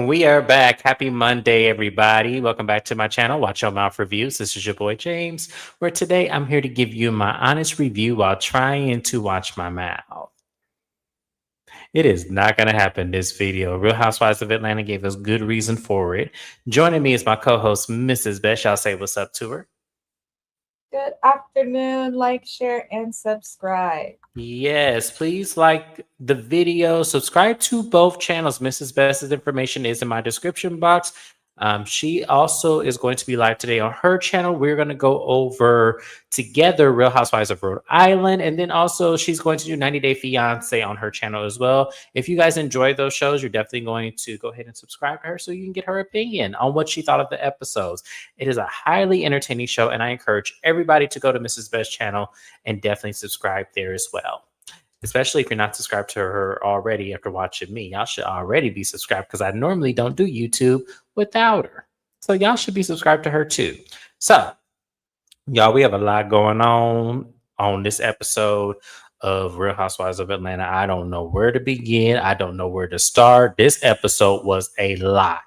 And we are back. Happy Monday, everybody. Welcome back to my channel, Watch Your Mouth Reviews. This is your boy James, where today I'm here to give you my honest review while trying to watch my mouth. It is not going to happen this video. Real Housewives of Atlanta gave us good reason for it. Joining me is my co-host, Mrs. Beth. Y'all say what's up to her. Good afternoon. Like, share, and subscribe. Yes, please like the video. Subscribe to both channels. Mrs. Best's information is in my description box. She also is going to be live today on her channel. We're going to go over together Real Housewives of Rhode Island. And then also she's going to do 90 Day Fiance on her channel as well. If you guys enjoy those shows, you're definitely going to go ahead and subscribe to her so you can get her opinion on what she thought of the episodes. It is a highly entertaining show, and I encourage everybody to go to Mrs. Best's channel and definitely subscribe there as well. Especially if you're not subscribed to her already after watching me. Y'all should already be subscribed because I normally don't do YouTube without her. So y'all should be subscribed to her too. So, y'all, we have a lot going on this episode of Real Housewives of Atlanta. I don't know where to begin. I don't know where to start. This episode was a lot.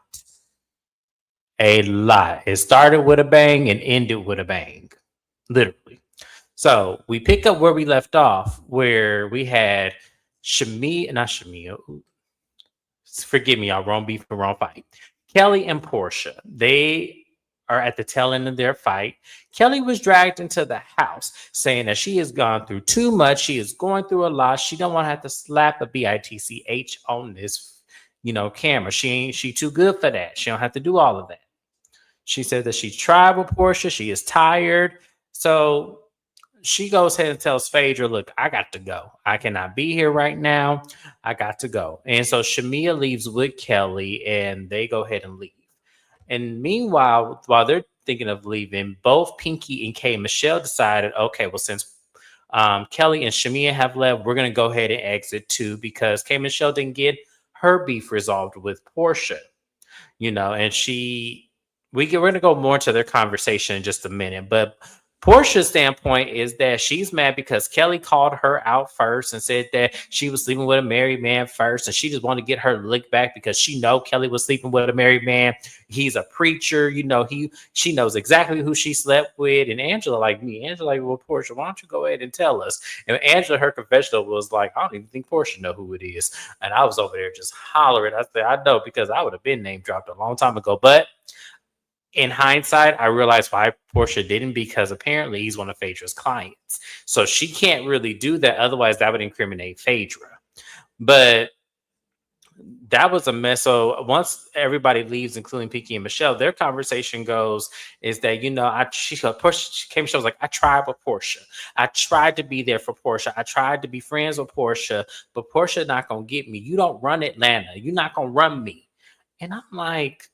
A lot. It started with a bang and ended with a bang. Literally. So we pick up where we left off, where we had Shamia. Forgive me, y'all. Wrong beef and wrong fight. Kelly and Portia. They are at the tail end of their fight. Kelly was dragged into the house, saying that she has gone through too much. She is going through a lot. She don't want to have to slap a bitch on this, camera. She too good for that. She don't have to do all of that. She said that she tried with Portia. She is tired. So she goes ahead and tells Phaedra, look, I got to go. I cannot be here right now. I got to go. And so Shamia leaves with Kelly and they go ahead and leave. And meanwhile, while they're thinking of leaving, both Pinky and K Michelle decided, okay, well, since Kelly and Shamia have left, we're going to go ahead and exit too because K Michelle didn't get her beef resolved with Portia, and we're going to go more into their conversation in just a minute, but Portia's standpoint is that she's mad because Kelly called her out first and said that she was sleeping with a married man first, and she just wanted to get her lick back because she know Kelly was sleeping with a married man. He's a preacher, she knows exactly who she slept with. And Angela, well, Portia, why don't you go ahead and tell us? And Angela, her confessional was like, I don't even think Portia know who it is. And I was over there just hollering. I said, I know, because I would have been name dropped a long time ago, but in hindsight, I realized why Portia didn't, because apparently he's one of Phaedra's clients. So she can't really do that. Otherwise, that would incriminate Phaedra. But that was a mess. So once everybody leaves, including Pinky and Michelle, their conversation goes is that, Portia came. She was like, I tried with Portia. I tried to be there for Portia. I tried to be friends with Portia, but Portia not going to get me. You don't run Atlanta. You're not going to run me. And I'm like,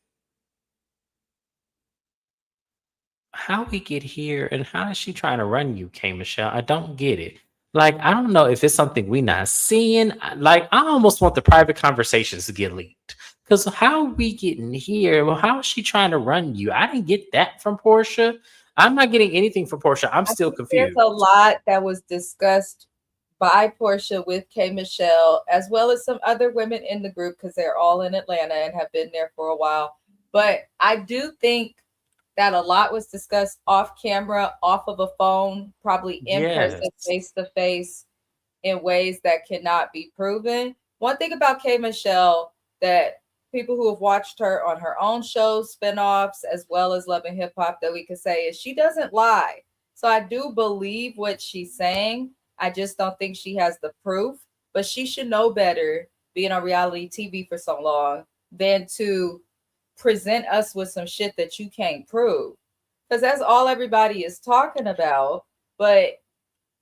how we get here and how is she trying to run you, K Michelle? I don't get it. Like, I don't know if it's something we not seeing. Like, I almost want the private conversations to get leaked. Because how are we getting here? Well, how is she trying to run you? I didn't get that from Portia. I'm not getting anything from Portia. I'm still confused. There's a lot that was discussed by Portia with K Michelle, as well as some other women in the group, because they're all in Atlanta and have been there for a while. But I do think that a lot was discussed off camera, off of a phone, probably in person, face to face, in ways that cannot be proven. One thing about K Michelle that people who have watched her on her own shows, spinoffs, as well as Love and Hip Hop, that we could say is she doesn't lie. So I do believe what she's saying. I just don't think she has the proof, but she should know better, being on reality TV for so long, than to present us with some shit that you can't prove, because that's all everybody is talking about. But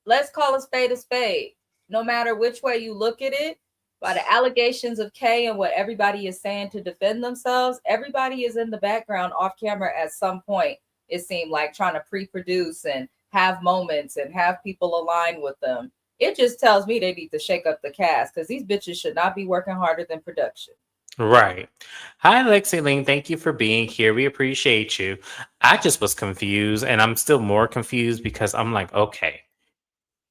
let's call a spade. No matter which way you look at it, by the allegations of Kay and what everybody is saying to defend themselves, everybody is in the background off camera at some point, it seemed like, trying to pre-produce and have moments and have people align with them. It just tells me they need to shake up the cast, because these bitches should not be working harder than production. Right. Hi, Lexi Ling. Thank you for being here. We appreciate you. I just was confused, and I'm still more confused because I'm like, okay,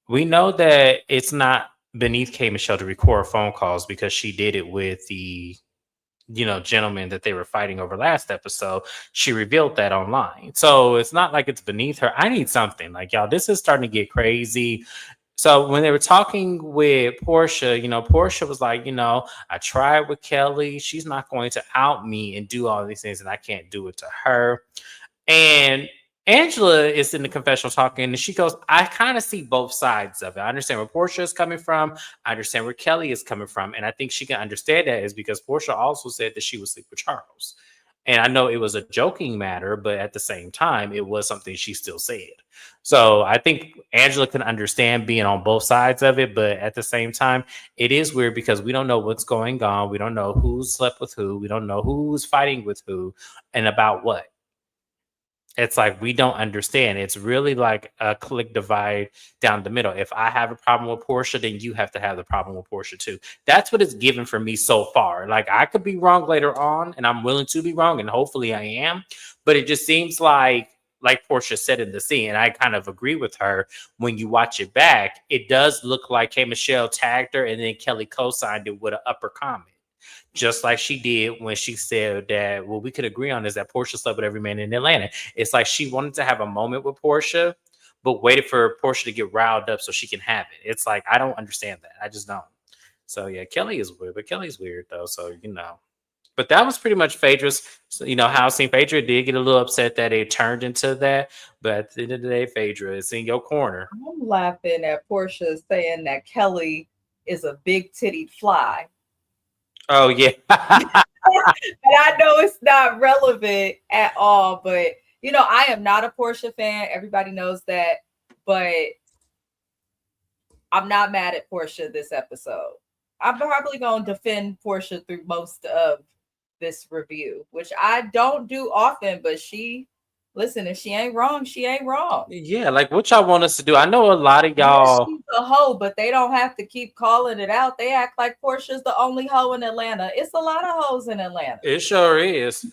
we know that it's not beneath K Michelle to record phone calls because she did it with the gentleman that they were fighting over last episode. She revealed that online. So it's not like it's beneath her. I need something. Like, y'all, this is starting to get crazy. So when they were talking with Portia, Portia was like, I tried with Kelly. She's not going to out me and do all these things, and I can't do it to her. And Angela is in the confessional talking, and she goes, I kind of see both sides of it. I understand where Portia is coming from. I understand where Kelly is coming from. And I think she can understand that is because Portia also said that she would sleep with Charles. And I know it was a joking matter, but at the same time, it was something she still said. So I think Angela can understand being on both sides of it, but at the same time, it is weird because we don't know what's going on. We don't know who slept with who. We don't know who's fighting with who and about what. It's like we don't understand. It's really like a click divide down the middle. If I have a problem with Portia, then you have to have the problem with Portia too. That's what it's given for me so far. Like I could be wrong later on, and I'm willing to be wrong, and hopefully I am. But it just seems like Portia said in the scene, and I kind of agree with her. When you watch it back, it does look like K. Michelle tagged her, and then Kelly co-signed it with an upper comment. Just like she did when she said that what we could agree on is that Portia slept with every man in Atlanta. It's like she wanted to have a moment with Portia, but waited for Portia to get riled up so she can have it. It's like, I don't understand that. I just don't. So yeah, Kelly is weird, but Kelly's weird though. So, but that was pretty much Phaedra's, housing. Phaedra did get a little upset that it turned into that. But at the end of the day, Phaedra is in your corner. I'm laughing at Portia saying that Kelly is a big tittied fly. Oh, yeah. And I know it's not relevant at all, but I am not a Portia fan. Everybody knows that, but I'm not mad at Portia this episode. I'm probably going to defend Portia through most of this review, which I don't do often, but listen, if she ain't wrong, she ain't wrong. Yeah, like what y'all want us to do? I know a lot of y'all. She's a hoe, but they don't have to keep calling it out. They act like Portia's the only hoe in Atlanta. It's a lot of hoes in Atlanta. It sure is.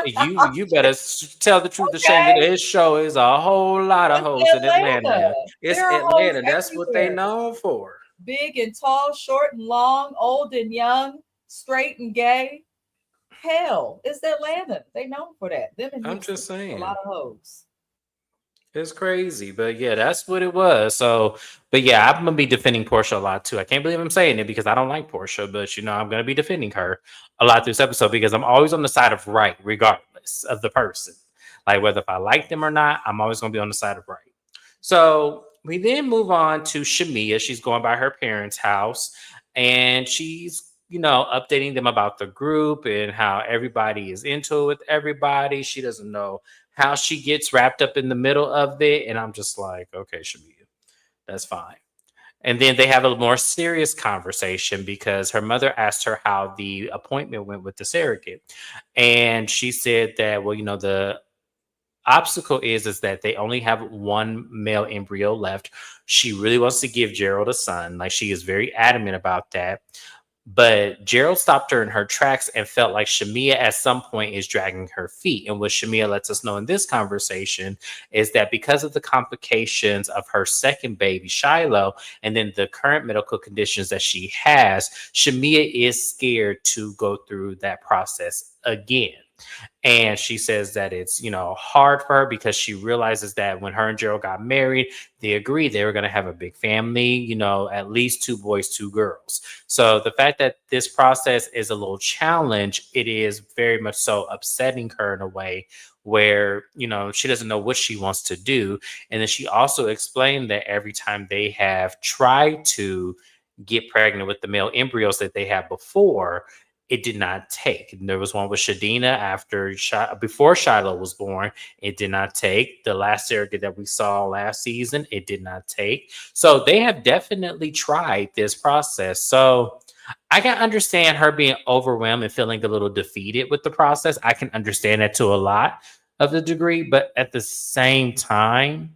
You better tell the truth, Shana. This show is a whole lot of hoes in Atlanta. It's Atlanta. That's what they known for. Big and tall, short and long, old and young, straight and gay. Hell, it's Atlanta. They known for that. I'm just saying. A lot of hoes. It's crazy, but yeah, that's what it was. So, but yeah, I'm gonna be defending Portia a lot too. I can't believe I'm saying it because I don't like Portia, but I'm gonna be defending her a lot through this episode because I'm always on the side of right, regardless of the person. Like whether if I like them or not, I'm always gonna be on the side of right. So we then move on to Shamia. She's going by her parents' house, and she's updating them about the group and how everybody is into it with everybody. She doesn't know how she gets wrapped up in the middle of it. And I'm just like, okay, Shamia, that's fine. And then they have a more serious conversation because her mother asked her how the appointment went with the surrogate. And she said that, well, the obstacle is that they only have one male embryo left. She really wants to give Gerald a son. Like she is very adamant about that. But Gerald stopped her in her tracks and felt like Shamia at some point is dragging her feet. And what Shamia lets us know in this conversation is that because of the complications of her second baby, Shiloh, and then the current medical conditions that she has, Shamia is scared to go through that process again. And she says that it's, hard for her because she realizes that when her and Gerald got married, they agreed they were going to have a big family, at least 2 boys, 2 girls. So the fact that this process is a little challenge, it is very much so upsetting her in a way where, she doesn't know what she wants to do. And then she also explained that every time they have tried to get pregnant with the male embryos that they had before, it did not take. There was one with Shadina before Shiloh was born. It did not take. The last surrogate that we saw last season, it did not take. So they have definitely tried this process. So I can understand her being overwhelmed and feeling a little defeated with the process. I can understand that to a lot of the degree, but at the same time,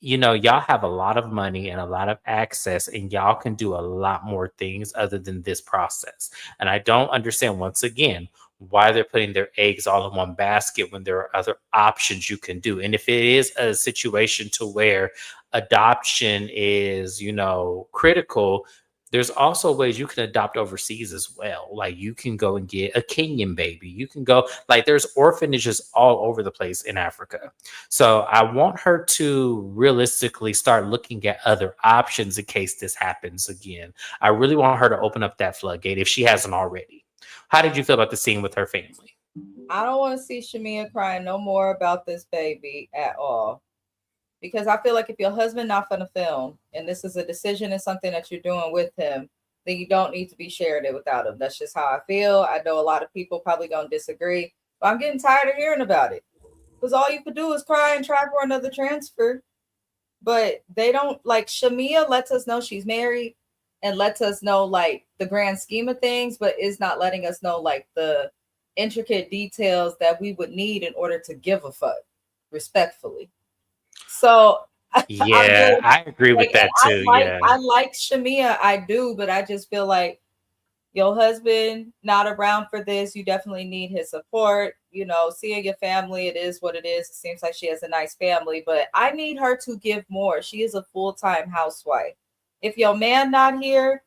y'all have a lot of money and a lot of access, and y'all can do a lot more things other than this process. And I don't understand, once again, why they're putting their eggs all in one basket when there are other options you can do. And if it is a situation to where adoption is, critical, There's also ways you can adopt overseas as well. Like you can go and get a Kenyan baby. You can go, like, there's orphanages all over the place in Africa. So I want her to realistically start looking at other options in case this happens again. I really want her to open up that floodgate if she hasn't already. How did you feel about the scene with her family? I don't want to see Shamia crying no more about this baby at all. Because I feel like if your husband not gonna film and this is a decision and something that you're doing with him, then you don't need to be sharing it without him. That's just how I feel. I know a lot of people probably gonna disagree, but I'm getting tired of hearing about it. Because all you could do is cry and try for another transfer. But they don't, like, Shamia lets us know she's married and lets us know like the grand scheme of things, but is not letting us know like the intricate details that we would need in order to give a fuck respectfully. So I'm Yeah, just I agree like, with that too. Yeah. I like Shamia, I do, but I just feel like your husband not around for this. You definitely need his support. You know, seeing your family, it is what it is. It seems like she has a nice family, but I need her to give more. She is a full-time housewife. If your man not here,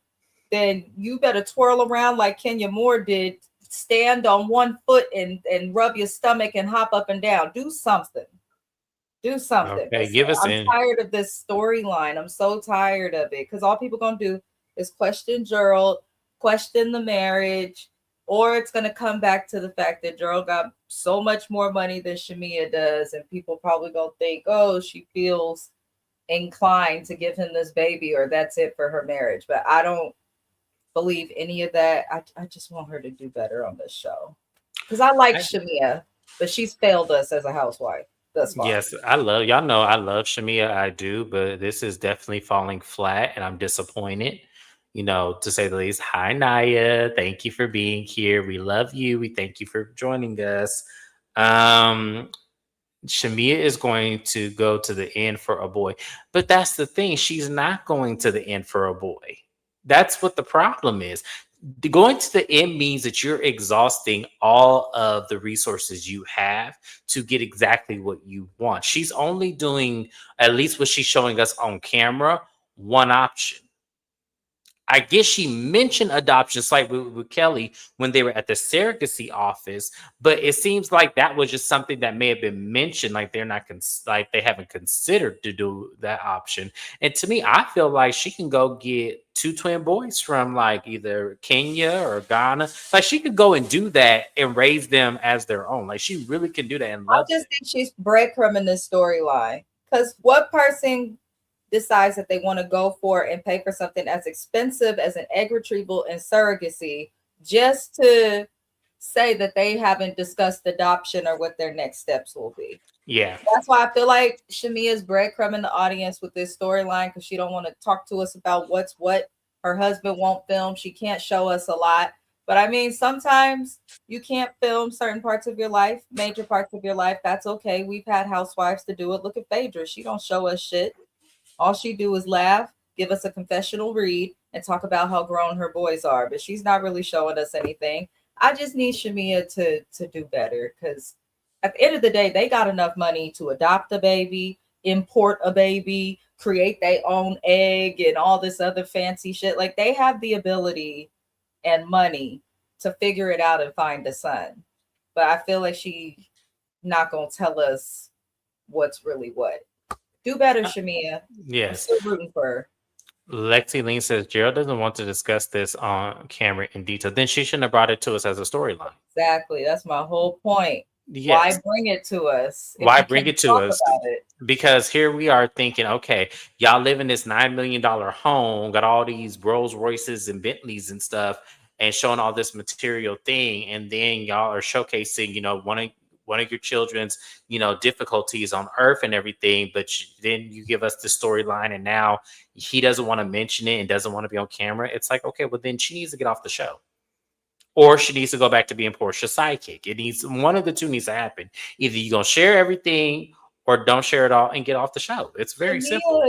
then you better twirl around like Kenya Moore did. Stand on one foot and rub your stomach and hop up and down. Do something. Do something. Okay, give us I'm in. tired of this storyline. I'm so tired of it because all people gonna do is question Gerald, question the marriage, or it's gonna come back to the fact that Gerald got so much more money than Shamia does, and people probably gonna think, oh, she feels inclined to give him this baby, or that's it for her marriage. But I don't believe any of that. I just want her to do better on this show because I like I, Shamia, but she's failed us as a housewife thus far. yes, I love y'all know I love Shamia. I do, but this is definitely falling flat, and I'm disappointed. To say the least. Hi, Naya. Thank you for being here. We love you. We thank you for joining us. Um, Shamia is going to go to the end for a boy. But that's the thing. She's not going to the end for a boy. That's what the problem is. Going to the end means that you're exhausting all of the resources you have to get exactly what you want. She's only doing, at least what she's showing us on camera, one option. I guess she mentioned adoption, like with Kelly when they were at the surrogacy office, but it seems like that was just something that may have been mentioned, like they're not like they haven't considered to do that option. And to me, I feel like she can go get two twin boys from like either Kenya or Ghana. Like she could go and do that and raise them as their own. Like she really can do that and I love just them. think she's breadcrumbing this storyline. Because what person decides that they want to go for and pay for something as expensive as an egg retrieval and surrogacy just to say that they haven't discussed adoption or what their next steps will be? Yeah. That's why I feel like Shamia's breadcrumbing the audience with this storyline because she don't want to talk to us about what's what. Her husband won't film. She can't show us a lot. But I mean, sometimes you can't film certain parts of your life, major parts of your life. That's okay. We've had housewives to do it. Look at Phaedra. She don't show us shit. All she do is laugh, give us a confessional read, and talk about how grown her boys are. But she's not really showing us anything. I just need Shamia to do better because at the end of the day, they got enough money to adopt a baby, import a baby, create their own egg, and all this other fancy shit. Like they have the ability and money to figure it out and find a son. But I feel like she not gonna tell us what's really what. Do better, Shamia. I'm Yes. still rooting for her. Lexi Lean says Gerald doesn't want to discuss this on camera in detail. Then she shouldn't have brought it to us as a storyline. Exactly. That's my whole point. Why Yes. bring it to us if Why you bring can't it to talk us? about it? Because here we are thinking, okay, y'all live in this $9 million home, got all these Rolls Royces and Bentleys and stuff, and showing all this material thing, and then y'all are showcasing, one of your children's, difficulties on Earth and everything. But then you give us the storyline, and now he doesn't want to mention it and doesn't want to be on camera. It's like, okay, well then she needs to get off the show. Or she needs to go back to being Portia's sidekick. It needs one of the two needs to happen. Either you're gonna share everything or don't share it all and get off the show. It's very simple.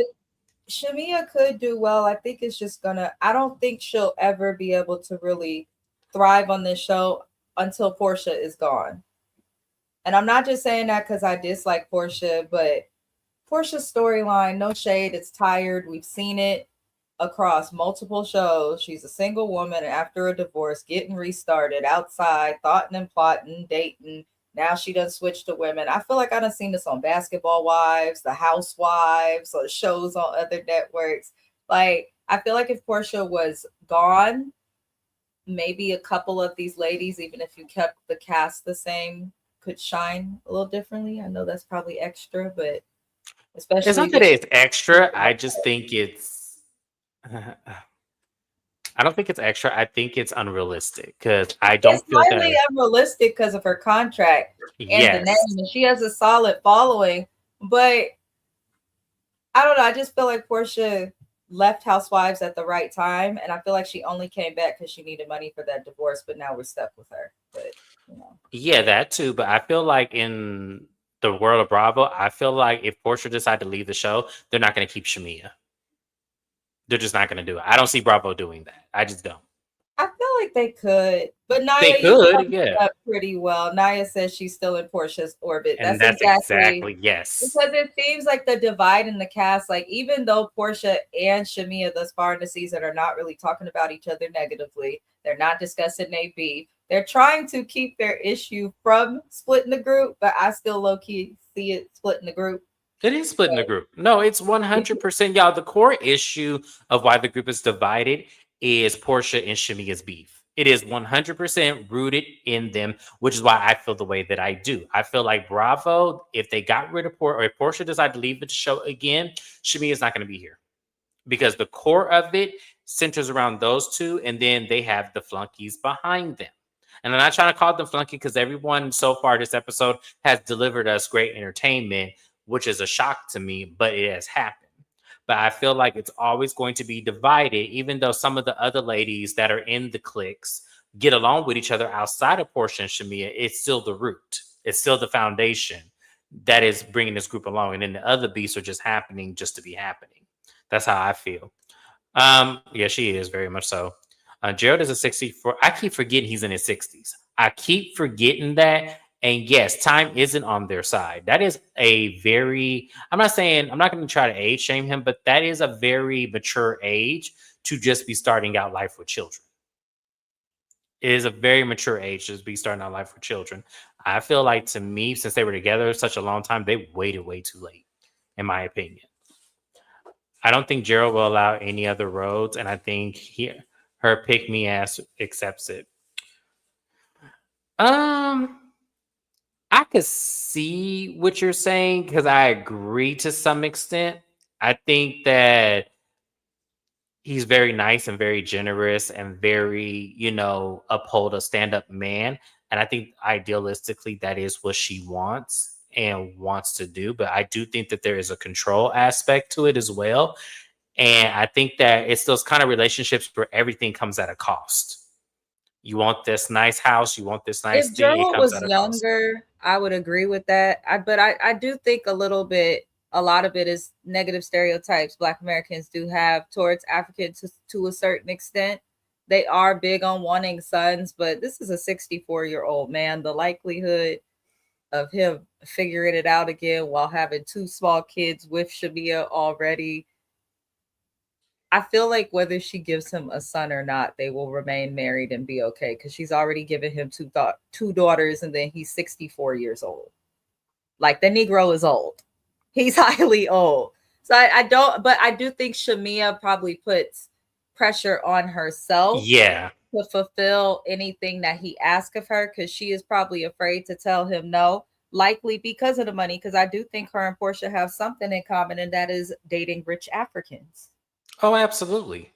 Shamia, Shamia could do well. I think it's just gonna. I don't think she'll ever be able to really thrive on this show until Portia is gone. And I'm not just saying that because I dislike Portia, but Portia's storyline, no shade, it's tired. We've seen it. across multiple shows. She's a single woman after a divorce, getting restarted outside, thoughting and plotting, dating. Now she done switched to women. I feel like I done seen this on Basketball Wives, the Housewives, or shows on other networks. Like, I feel like if Portia was gone, maybe a couple of these ladies, even if you kept the cast the same, could shine a little differently. I know that's probably extra, but It's especially not that with it's extra. I just think it's. I don't think it's extra. I think it's unrealistic because I it's don't feel highly that. unrealistic because of her contract and the name, Yes. and she has a solid following. But I don't know. I just feel like Portia left Housewives at the right time, and I feel like she only came back because she needed money for that divorce. But now we're stuck with her. But you know, Yeah, that too. But I feel like in the world of Bravo, I feel like if Portia decided to leave the show, they're not going to keep Shamia. They're just not going to do it. I don't see Bravo doing that. I just don't. I feel like they could. But They Naya, you could, summed yeah. it up pretty well. Naya says she's still in Portia's orbit. And That's that's exactly exactly yes. because it seems like the divide in the cast, like even though Portia and Shamia thus far in the season are not really talking about each other negatively, they're not discussing their beef. They're trying to keep their issue from splitting the group, but I still low key see it splitting the group. It is splitting the group. No, it's 100%. Y'all, the core issue of why the group is divided is Portia and Shamia's beef. It is 100% rooted in them, which is why I feel the way that I do. I feel like Bravo, if they got rid of Portia, or if Portia decided to leave the show again, Shamia is not going to be here because the core of it centers around those two, and then they have the flunkies behind them. And I'm not trying to call them flunky because everyone so far this episode has delivered us great entertainment, which is a shock to me, but it has happened. But I feel like it's always going to be divided, even though some of the other ladies that are in the cliques get along with each other outside of Portia and Shamia. It's still the root, it's still the foundation that is bringing this group along. And then the other beasts are just happening just to be happening. That's how I feel. Yeah, she is very much so. Gerald is a 64. I keep forgetting he's in his 60s. I keep forgetting that. And yes, time isn't on their side. That is a very, I'm not saying, I'm not going to try to age shame him, but that is a very mature age to just be starting out life with children. It is a very mature age to be starting out life with children. I feel like to me, since they were together such a long time, they waited way too late, in my opinion. I don't think Gerald will allow any other roads, and I think her pick me ass accepts it. Um, I could see what you're saying because I agree to some extent. I think that he's very nice and very generous and very, uphold a stand up man. And I think idealistically, that is what she wants and wants to do. But I do think that there is a control aspect to it as well. And I think that it's those kind of relationships where everything comes at a cost. You want this nice house, you want this nice If thing, it Gerald comes was at a cost. younger, I would agree with that. I do think a lot of it is negative stereotypes Black Americans do have towards Africans to a certain extent. They are big on wanting sons, but this is a 64-year-old man. The likelihood of him figuring it out again while having two small kids with Shamia already, I feel like whether she gives him a son or not, they will remain married and be okay because she's already given him two daughters, and then he's 64 years old. Like the Negro is old. He's highly old. So I don't, but I do think Shamia probably puts pressure on herself Yeah. to fulfill anything that he asks of her because she is probably afraid to tell him no, likely because of the money. Because I do think her and Portia have something in common, and that is dating rich Africans. Oh, absolutely.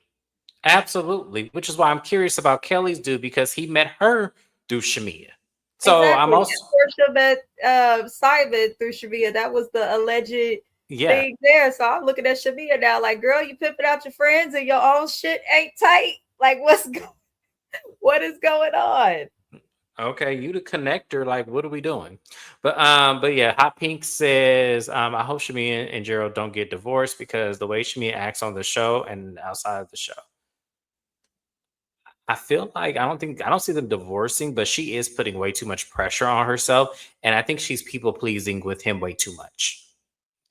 Absolutely. Which is why I'm curious about Kelly's dude because he met her through Shamia. So I'm Exactly. also, And Portia met Simon through Shamia. That was the alleged yeah. thing there. So I'm looking at Shamia now, like, girl, you pimping out your friends and your own shit ain't tight. Like, what is going on? Okay, you the connector. Like, what are we doing? But yeah, Hot Pink says, I hope Shamia and Gerald don't get divorced because the way Shamia acts on the show and outside of the show. I feel like I don't see them divorcing, but she is putting way too much pressure on herself. And I think she's people pleasing with him way too much.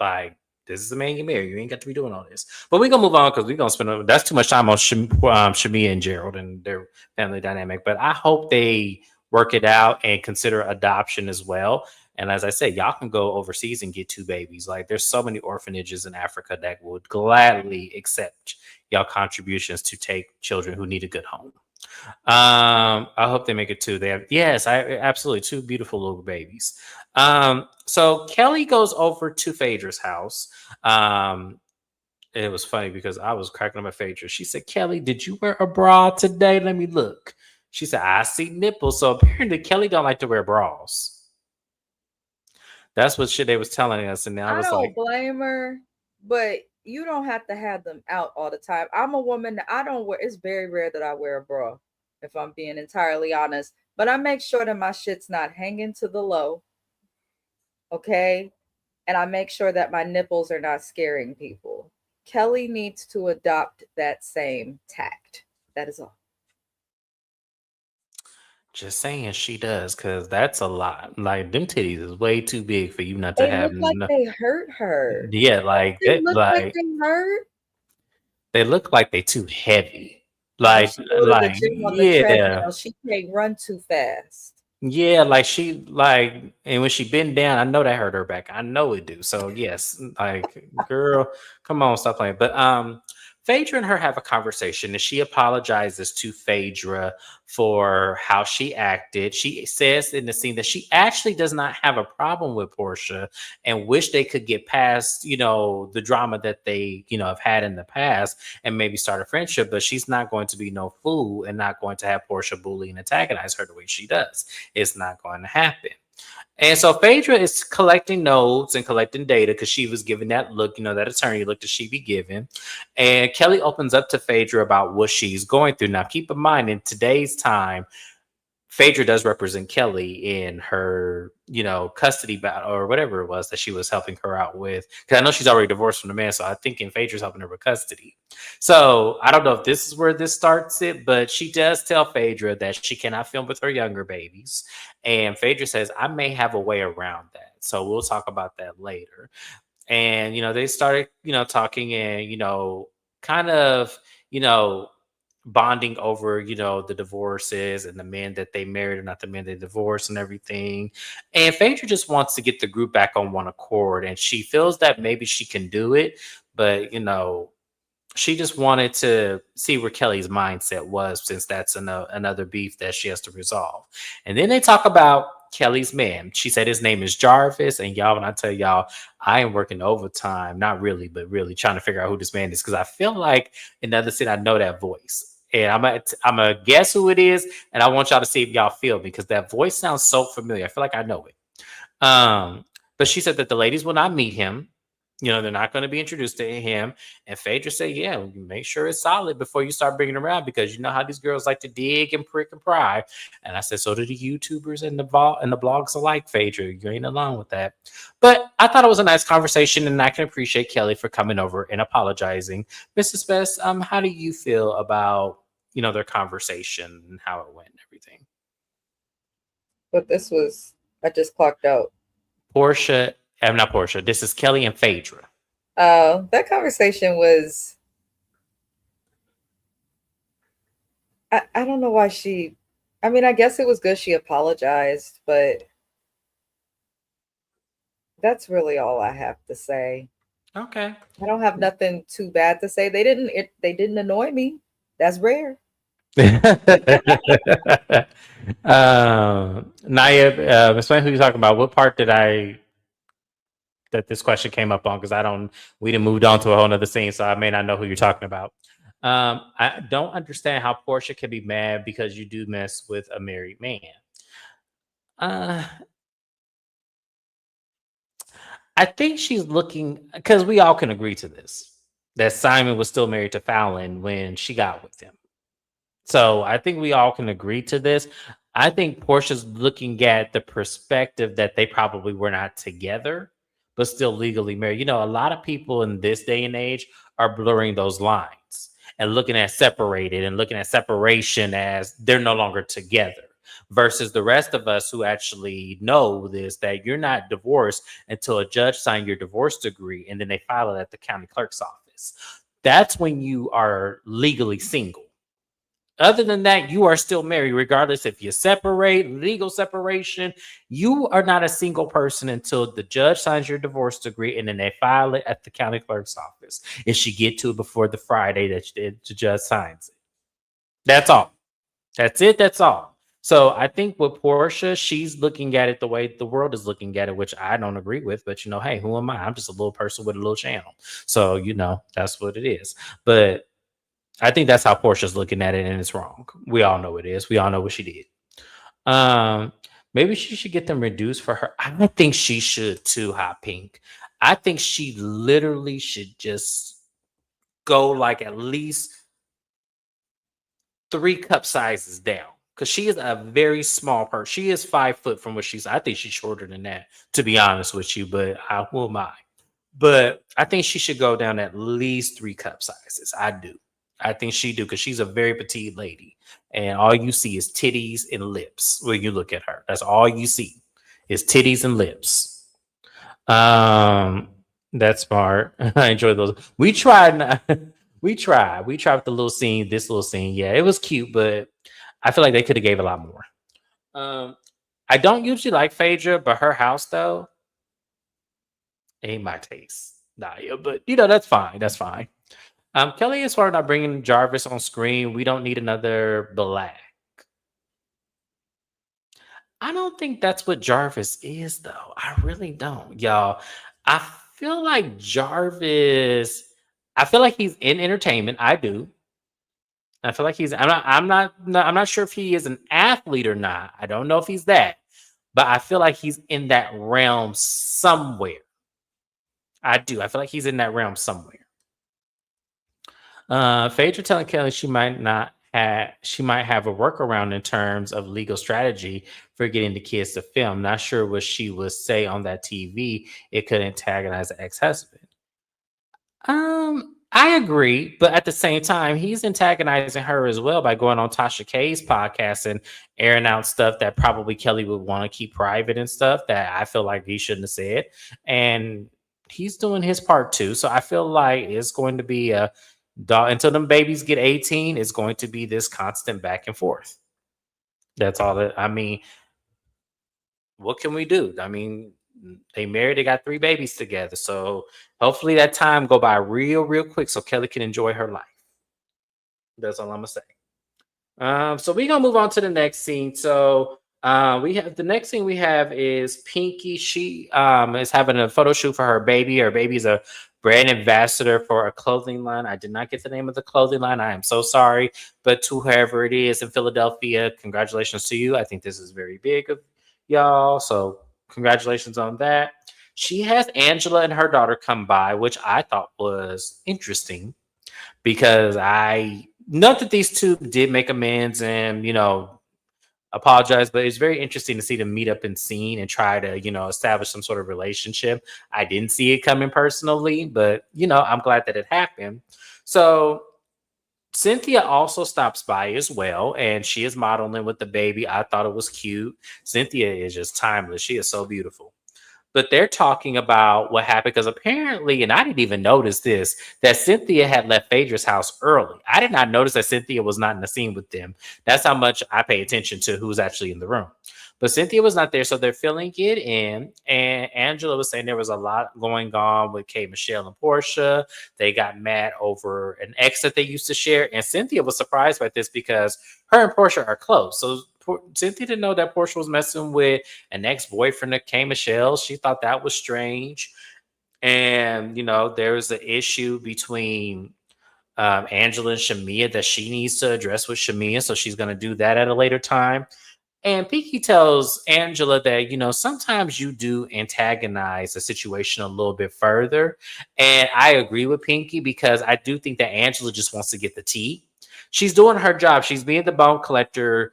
Like This is the man you marry. You ain't got to be doing all this. But we're gonna move on because we're gonna spend that's too much time on Shamia and Gerald and their family dynamic. But I hope they work it out and consider adoption as well. And as I said, y'all can go overseas and get two babies. Like there's so many orphanages in Africa that would gladly accept y'all contributions to take children who need a good home. I hope they make it too. They have yes, I absolutely two beautiful little babies. So Kelly goes over to Phaedra's house. It was funny because I was cracking up at Phaedra. She said, "Kelly, did you wear a bra today? Let me look." She said, "I see nipples." So apparently Kelly don't like to wear bras. That's what shit they was telling us, and I I was don't like, blame her, but you don't have to have them out all the time. I'm a woman that I don't wear. It's very rare that I wear a bra, if I'm being entirely honest. But I make sure that my shit's not hanging to the low. Okay. And I make sure that my nipples are not scaring people. Kelly needs to adopt that same tact. That is all. just saying she does, because that's a lot. Like them titties is way too big for you not to They have. look like they hurt her. Yeah, Don't like they it, look like like they hurt? they look like they too heavy. When Like, she go to the like gym on the yeah, treadmill, she can't run too fast. yeah, like she like, and when she bend down, I know that hurt her back. I know it do. So yes, like girl, come on, stop playing. But Phaedra and her have a conversation, and she apologizes to Phaedra for how she acted. She says in the scene that she actually does not have a problem with Portia and wish they could get past, the drama that they, have had in the past and maybe start a friendship, but she's not going to be no fool and not going to have Portia bully and antagonize her the way she does. It's not going to happen. And so Phaedra is collecting notes and collecting data because she was given that look, that attorney look that she be given. And Kelly opens up to Phaedra about what she's going through. Now, keep in mind, in today's time, Phaedra does represent Kelly in her, custody battle or whatever it was that she was helping her out with. Because I know she's already divorced from the man, so I think Phaedra's helping her with custody. So I don't know if this is where this starts it, but she does tell Phaedra that she cannot film with her younger babies. And Phaedra says, I may have a way around that. So we'll talk about that later. And, they started, talking and, kind of, bonding over, the divorces and the men that they married or not the men they divorced and everything. And Phaedra just wants to get the group back on one accord. And she feels that maybe she can do it, but, she just wanted to see where Kelly's mindset was, since that's another beef that she has to resolve. And then they talk about Kelly's man. She said his name is Jarvis. And y'all, when I tell y'all, I am working overtime, not really, but really trying to figure out who this man is, because I feel like in the other scene, I know that voice. And I'm gonna guess who it is, and I want y'all to see if y'all feel, because that voice sounds so familiar. I feel like I know it. But she said that the ladies will not meet him. They're not going to be introduced to him. And Phaedra said, yeah, make sure it's solid before you start bringing around, because you know how these girls like to dig and prick and pry. And I said, so do the YouTubers and the blogs alike, Phaedra. You ain't alone with that. But I thought it was a nice conversation, and I can appreciate Kelly for coming over and apologizing. Mrs. Best, how do you feel about, their conversation and how it went and everything? But I just clocked out. Portia, I'm not Portia. This is Kelly and Phaedra. That conversation was, I don't know why I guess it was good she apologized, but that's really all I have to say. Okay. I don't have nothing too bad to say. They didn't annoy me. That's rare. Naya, explain who you're talking about. What part that this question came up on? Because we didn't moved on to a whole nother scene, so I may not know who you're talking about. I don't understand how Portia can be mad because you do mess with a married man. I think she's looking, because we all can agree to this, that Simon was still married to Fallon when she got with him. So I think we all can agree to this. I think Portia's looking at the perspective that they probably were not together, but still legally married. A lot of people in this day and age are blurring those lines and looking at separated and looking at separation as they're no longer together. versus the rest of us who actually know this, that you're not divorced until a judge signed your divorce decree and then they file it at the county clerk's office. That's when you are legally single. Other than that, you are still married, regardless if you separate, legal separation. You are not a single person until the judge signs your divorce decree and then they file it at the county clerk's office. And she get to it before the Friday that the judge signs it. That's all. That's it. That's all. So I think with Portia, she's looking at it the way the world is looking at it, which I don't agree with. But hey, who am I? I'm just a little person with a little channel. So that's what it is. But I think that's how Portia's looking at it, and it's wrong. We all know it is. We all know what she did. Maybe she should get them reduced for her. I think she should too, Hot Pink. I think she literally should just go like at least 3 cup sizes down. Because she is a very small person. She is 5 foot from what she's. I think she's shorter than that, to be honest with you. But who am I? But I think she should go down at least 3 cup sizes. I do. I think she do because she's a very petite lady, and all you see is titties and lips when you look at her. That's all you see is titties and lips. That's smart. I enjoy those. We tried. We tried with the little scene. This little scene, yeah, it was cute, but I feel like they could have gave a lot more. I don't usually like Phaedra, but her house though ain't my taste. Nah, yeah, but that's fine. That's fine. Kelly is far not bringing Jarvis on screen. We don't need another Black. I don't think that's what Jarvis is, though. I really don't, y'all. I feel like Jarvis. I feel like he's in entertainment. I do. I feel like he's. I'm not sure if he is an athlete or not. I don't know if he's that, but I feel like he's in that realm somewhere. I do. I feel like he's in that realm somewhere. Phaedra telling Kelly she might have a workaround in terms of legal strategy for getting the kids to film. Not sure what she would say on that TV. It could antagonize the ex-husband. I agree, but at the same time, he's antagonizing her as well by going on Tasha K's podcast and airing out stuff that probably Kelly would want to keep private and stuff that I feel like he shouldn't have said. And he's doing his part too. So I feel like it's going to be a until them babies get 18, it's going to be this constant back and forth. That's all that I mean. What can we do? I mean, they married, they got 3 babies together. So hopefully that time go by real quick so Kelly can enjoy her life. That's all I'm gonna say. So we're gonna move on to the next scene. So we have the next thing we have is Pinky. She is having a photo shoot for her baby. Her baby is a brand ambassador for a clothing line. I did not get the name of the clothing line. I am so sorry, but to whoever it is in Philadelphia, congratulations to you. I think this is very big of y'all. So congratulations on that. She has Angela and her daughter come by, which I thought was interesting because I know that these two did make amends and apologize, but it's very interesting to see them meet up in scene and try to establish some sort of relationship. I didn't see it coming personally, but I'm glad that it happened. So Cynthia also stops by as well, and she is modeling with the baby. I thought it was cute. Cynthia is just timeless. She is so beautiful. But they're talking about what happened because apparently, and I didn't even notice this, that Cynthia had left Phaedra's house early. I did not notice that Cynthia was not in the scene with them. That's how much I pay attention to who's actually in the room. But Cynthia was not there, so they're filling it in. And Angela was saying there was a lot going on with Kay, Michelle, and Portia. They got mad over an ex that they used to share. And Cynthia was surprised by this because her and Portia are close. So Cynthia didn't know that Portia was messing with an ex-boyfriend of Kay Michelle. She thought that was strange. And, there was an issue between Angela and Shamia that she needs to address with Shamia. So she's going to do that at a later time. And Pinky tells Angela that, sometimes you do antagonize the situation a little bit further. And I agree with Pinky because I do think that Angela just wants to get the tea. She's doing her job. She's being the bone collector.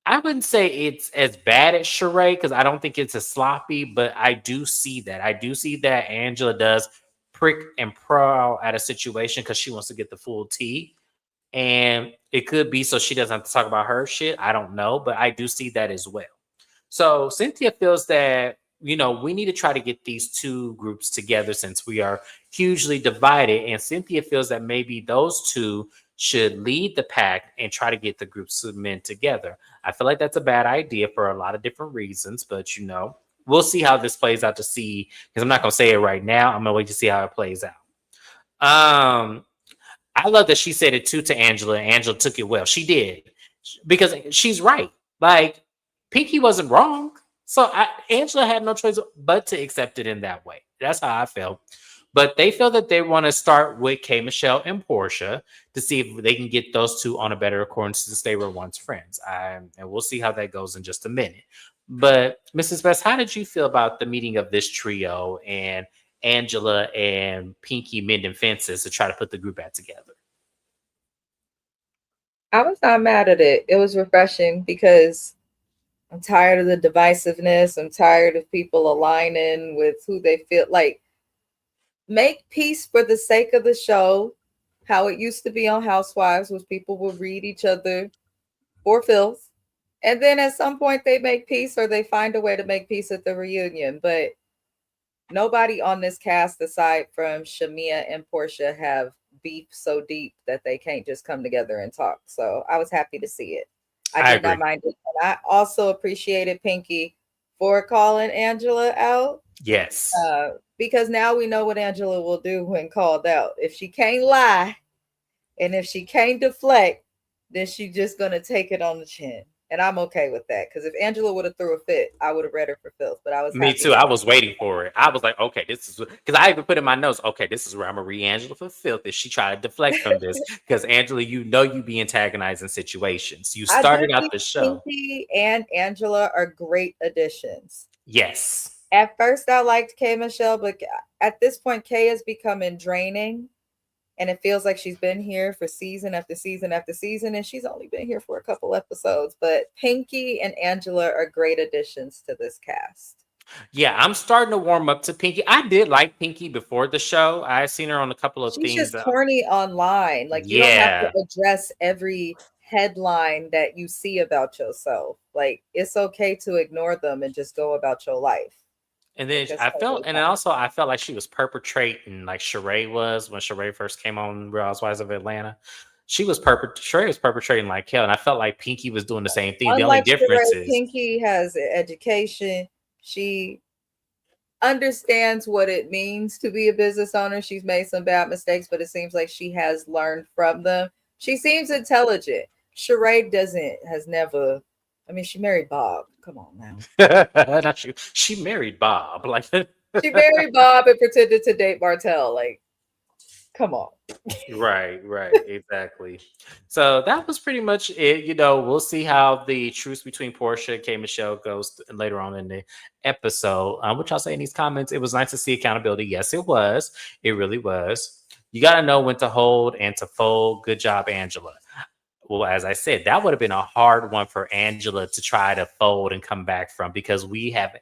I wouldn't say it's as bad as Sheree because I don't think it's as sloppy, but I do see that. I do see that Angela does prick and prowl at a situation because she wants to get the full tea. And it could be so she doesn't have to talk about her shit. I don't know, but I do see that as well. So Cynthia feels that, we need to try to get these two groups together since we are hugely divided. And Cynthia feels that maybe those two should lead the pack and try to get the groups of men together. I feel like that's a bad idea for a lot of different reasons, but we'll see how this plays out to see, because I'm not going to say it right now. I'm going to wait to see how it plays out. I love that she said it too to Angela, and Angela took it well. She did, because she's right. Like, Pinky wasn't wrong. So Angela had no choice but to accept it in that way. That's how I felt. But they feel that they want to start with K. Michelle and Portia to see if they can get those two on a better accord since they were once friends. And we'll see how that goes in just a minute. But Mrs. Best, how did you feel about the meeting of this trio and Angela and Pinky mending fences to try to put the group back together? I was not mad at it. It was refreshing because I'm tired of the divisiveness. I'm tired of people aligning with who they feel like. Make peace for the sake of the show. How it used to be on Housewives was people would read each other for filth. And then at some point they make peace or they find a way to make peace at the reunion. But nobody on this cast aside from Shamia and Portia have beef so deep that they can't just come together and talk. So I was happy to see it. I did not mind it. And I also appreciated Pinky for calling Angela out. Yes. Because now we know what Angela will do when called out. If she can't lie and if she can't deflect, then she's just going to take it on the chin. And I'm okay with that. Because if Angela would have threw a fit, I would have read her for filth. But I was Me too. I was waiting for it. I was like, okay, this is because I even put in my notes, okay, this is where I'm gonna read Angela for filth if she tried to deflect from this. Because Angela, you be antagonizing situations. You started out the show. Pinky and Angela are great additions. Yes. At first I liked K Michelle, but at this point K is becoming draining. And it feels like she's been here for season after season after season, and she's only been here for a couple episodes. But Pinky and Angela are great additions to this cast. Yeah, I'm starting to warm up to Pinky. I did like Pinky before the show. I've seen her on a couple of things. She's just corny online. Like, you don't have to address every headline that you see about yourself. Like, it's okay to ignore them and just go about your life. And then I felt like she was perpetrating like Sheree was when Sheree first came on Real Housewives of Atlanta. Sheree was perpetrating like hell, and I felt like Pinky was doing the same thing. The only difference is Pinky has education. She understands what it means to be a business owner. She's made some bad mistakes, but it seems like she has learned from them. She seems intelligent. Sheree has never. I mean, she married Bob. Come on now. She married Bob. Like she married Bob and pretended to date Martell. Like, come on. Right, exactly. So that was pretty much it. We'll see how the truce between Portia and K. Michelle goes later on in the episode. Which I'll say in these comments, it was nice to see accountability. Yes, it was. It really was. You got to know when to hold and to fold. Good job, Angela. Well, as I said, that would have been a hard one for Angela to try to fold and come back from, because we have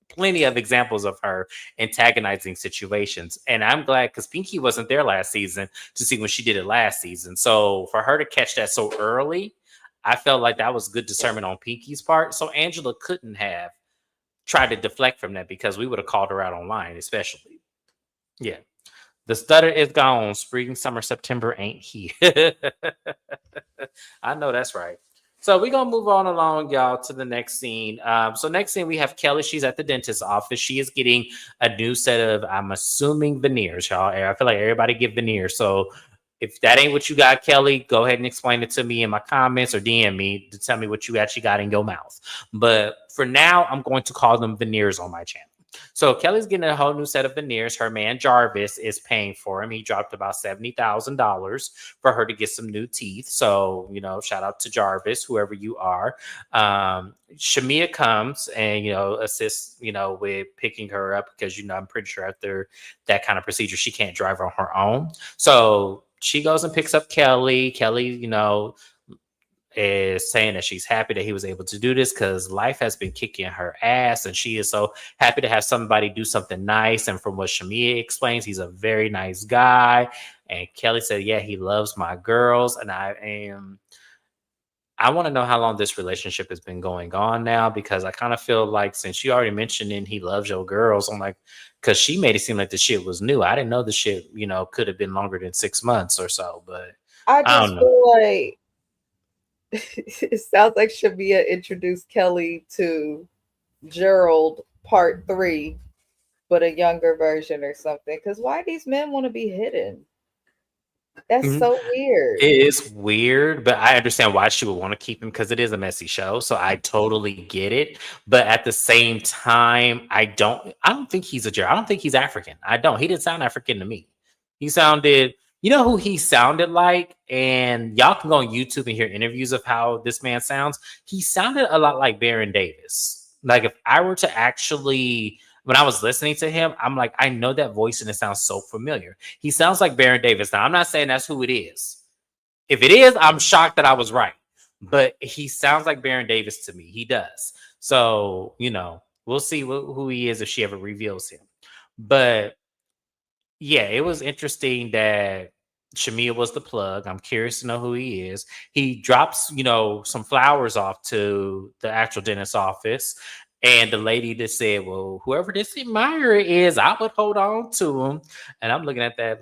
plenty of examples of her antagonizing situations. And I'm glad, because Pinky wasn't there last season to see when she did it last season. So for her to catch that so early, I felt like that was good discernment on Pinky's part. So Angela couldn't have tried to deflect from that, because we would have called her out online, especially. Yeah. The stutter is gone. Spring, summer, September ain't here. I know that's right. So we're going to move on along, y'all, to the next scene. So next scene, we have Kelly. She's at the dentist's office. She is getting a new set of, I'm assuming, veneers, y'all. I feel like everybody get veneers. So if that ain't what you got, Kelly, go ahead and explain it to me in my comments or DM me to tell me what you actually got in your mouth. But for now, I'm going to call them veneers on my channel. So Kelly's getting a whole new set of veneers. Her man Jarvis is paying for him. He dropped about $70,000 for her to get some new teeth. So, shout out to Jarvis, whoever you are. Shamia comes and, assists, with picking her up, because, I'm pretty sure after that kind of procedure, she can't drive on her own. So she goes and picks up Kelly. Kelly, is saying that she's happy that he was able to do this, because life has been kicking her ass, and she is so happy to have somebody do something nice. And from what Shamia explains, he's a very nice guy. And Kelly said, yeah, he loves my girls. And I want to know how long this relationship has been going on now, because I kind of feel like, since you already mentioned and he loves your girls, I'm like, because she made it seem like the shit was new. I didn't know the shit, could have been longer than 6 months or so, but I I don't just know. feel like it sounds like Shamia introduced Kelly to Gerald part 3, but a younger version or something. Because why these men want to be hidden? That's Mhm. so weird. It is weird, but I understand why she would want to keep him, because it is a messy show. So I totally get it. But at the same time, I don't think he's a Gerald. I don't think he's African. I don't. He didn't sound African to me. He sounded, who he sounded like, and y'all can go on YouTube and hear interviews of how this man sounds. He sounded a lot like Baron Davis. Like, if I were to actually, when I was listening to him, I'm like, I know that voice and it sounds so familiar. He sounds like Baron Davis. Now, I'm not saying that's who it is. If it is, I'm shocked that I was right. But he sounds like Baron Davis to me. He does. So, we'll see who he is if she ever reveals him. But yeah, it was interesting that Shamia was the plug. I'm curious to know who he is. He drops, some flowers off to the actual dentist's office. And the lady just said, well, whoever this admirer is, I would hold on to him. And I'm looking at that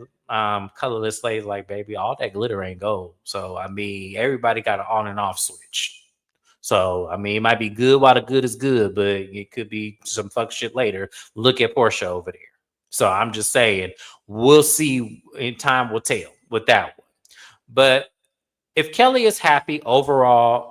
colorless lady like, baby, all that glitter ain't gold. So, I mean, everybody got an on and off switch. So, I mean, it might be good while the good is good, but it could be some fuck shit later. Look at Portia over there. So I'm just saying, we'll see. In time will tell with that one. But if Kelly is happy overall,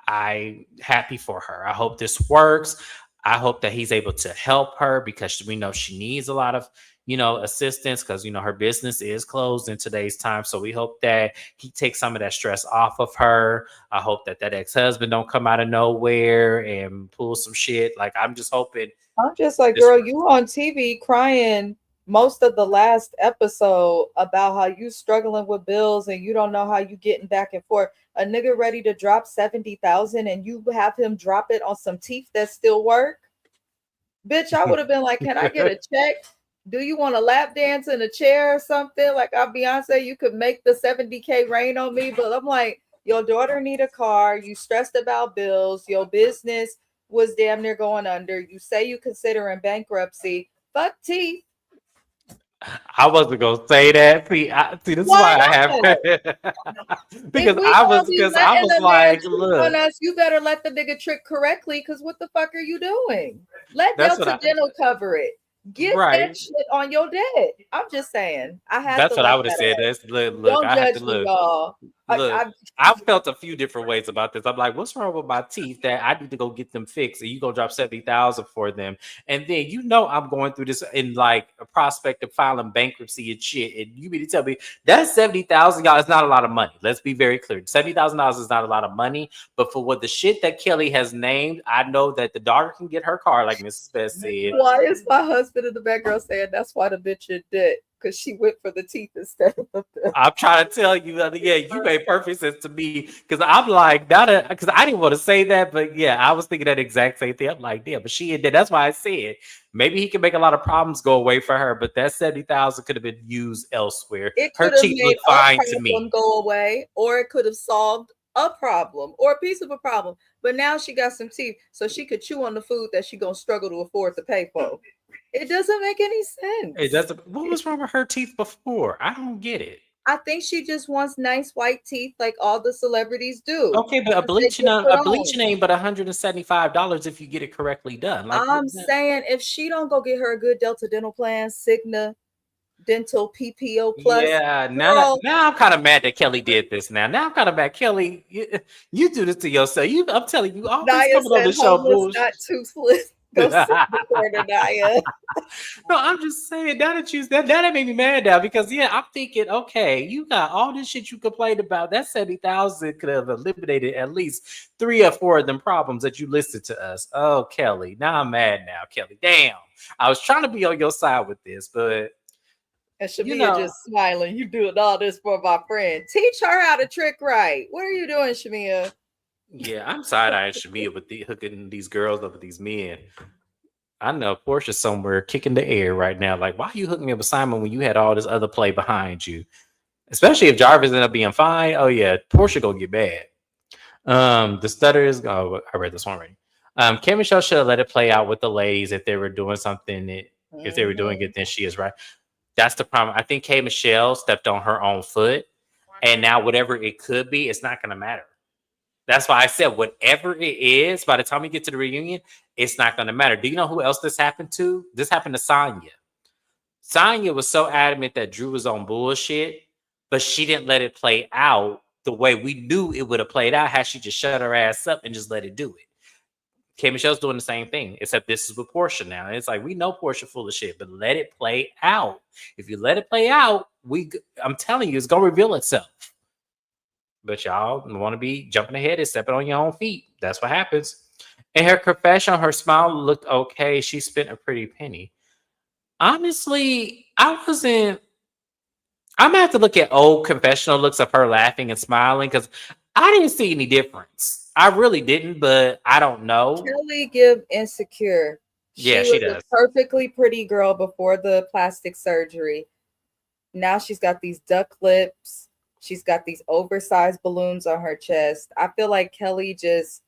I'm happy for her. I hope this works. I hope that he's able to help her, because we know she needs a lot of, assistance, because, her business is closed in today's time. So we hope that he takes some of that stress off of her. I hope that ex-husband don't come out of nowhere and pull some shit. Like, I'm just hoping I'm just like, this girl, works. you on TV crying most of the last episode about how you struggling with bills and you don't know how you getting back and forth. A nigga ready to drop 70,000 and you have him drop it on some teeth that still work. Bitch, I would have been like, can I get a check? Do you want a lap dance in a chair or something? Like I'm Beyonce, you could make the 70K rain on me. But I'm like, your daughter need a car. You stressed about bills. Your business was damn near going under. You say you considering bankruptcy. Fuck teeth. I wasn't gonna say that. See, this is Why why I have not? If we gonna be because I letting was a man like, trick on look, us, you better let the nigga trick correctly. Cause what the fuck are you doing? Let that's what Delta I Dental cover it. Get that right. shit on your debt. I'm just saying. I had That's to what I let would have that said. out. That's look. Don't I had judge to me, look. y'all. Look, I I felt a few different ways about this. I'm like, what's wrong with my teeth that I need to go get them fixed, and you gonna drop 70,000 for them, and then I'm going through this in like a prospect of filing bankruptcy and shit, and you mean to tell me that 70,000, y'all, is not a lot of money. Let's be very clear. $70,000 is not a lot of money, but for what the shit that Kelly has named, I know that the daughter can get her car, like Mrs. Best said. why is my husband in the background saying that's why the bitch in debt? Because she went for the teeth instead of the bill. I'm trying to tell you that, yeah, you made perfect sense to me, because I'm like, not because I didn't want to say that, but yeah, I was thinking that exact same thing. I'm like, yeah, but she did. That's why I said maybe he can make a lot of problems go away for her, but that 70,000 could have been used elsewhere. It Her could have teeth made look a fine to problem me. go away, or it could have solved a problem or a piece of a problem. But now she got some teeth, so she could chew on the food that she gonna struggle to afford to pay for. It doesn't make any It sense. doesn't. What was wrong with her teeth before? I don't get it. I think she just wants nice white teeth like all the celebrities do. Okay, but Because they get put a on. bleaching ain't but $175 if you get it correctly done. Like, I'm saying if she don't go get her a good Delta dental plan, Cigna dental PPO plus, yeah, girl, now I'm kind of mad that Kelly did this. Now I'm kind of mad, Kelly. You do this to yourself. I'm telling you, always Naya coming on said the show homeless, bullshit. not toothless. Go sit in the corner, Naya. No, I'm just saying now that that made me mad now, because yeah, I'm thinking, okay, you got all this shit you complained about. That 70,000 could have eliminated at least 3 or 4 of them problems that you listed to us. Oh, Kelly, now I'm mad now, Kelly. Damn, I was trying to be on your side with this, but And you Shamia know. just smiling. You doing all this for my friend. Teach her how to trick right. What are you doing, Shamia? Yeah, I'm side eyeing Shamia with hooking these girls up with these men. I know Portia's somewhere kicking the air right now. Like, why you hook me up with Simon when you had all this other play behind you? Especially if Jarvis ended up being fine. Oh yeah, Portia gonna get bad. The stutter is. Oh, I read this one already. Kim Michelle should have let it play out with the ladies if they were doing something. If they were doing Mhm. it, then she is right. That's the problem. I think K Michelle stepped on her own foot, and now whatever it could be, it's not gonna matter. That's why I said whatever it is, by the time we get to the reunion, it's not gonna matter. Do you know who else this happened to? This happened to Sonya. Sonya was so adamant that Drew was on bullshit, but she didn't let it play out the way we knew it would have played out had she just shut her ass up and just let it do it. K Michelle's doing the same thing, except this is with Portia now. And it's like we know Portia full of shit, but let it play out. If you let it play out, I'm telling you, it's gonna reveal itself. But y'all want to be jumping ahead and stepping on your own feet. That's what happens. In her confession, her smile looked okay. She spent a pretty penny. Honestly, I wasn't. I'm gonna have to look at old confessional looks of her laughing and smiling because I didn't see any difference. I really didn't, but I don't know. Kelly give insecure. Yeah, She she was a does. perfectly pretty girl before the plastic surgery. Now she's got these duck lips. She's got these oversized balloons on her chest. I feel like Kelly just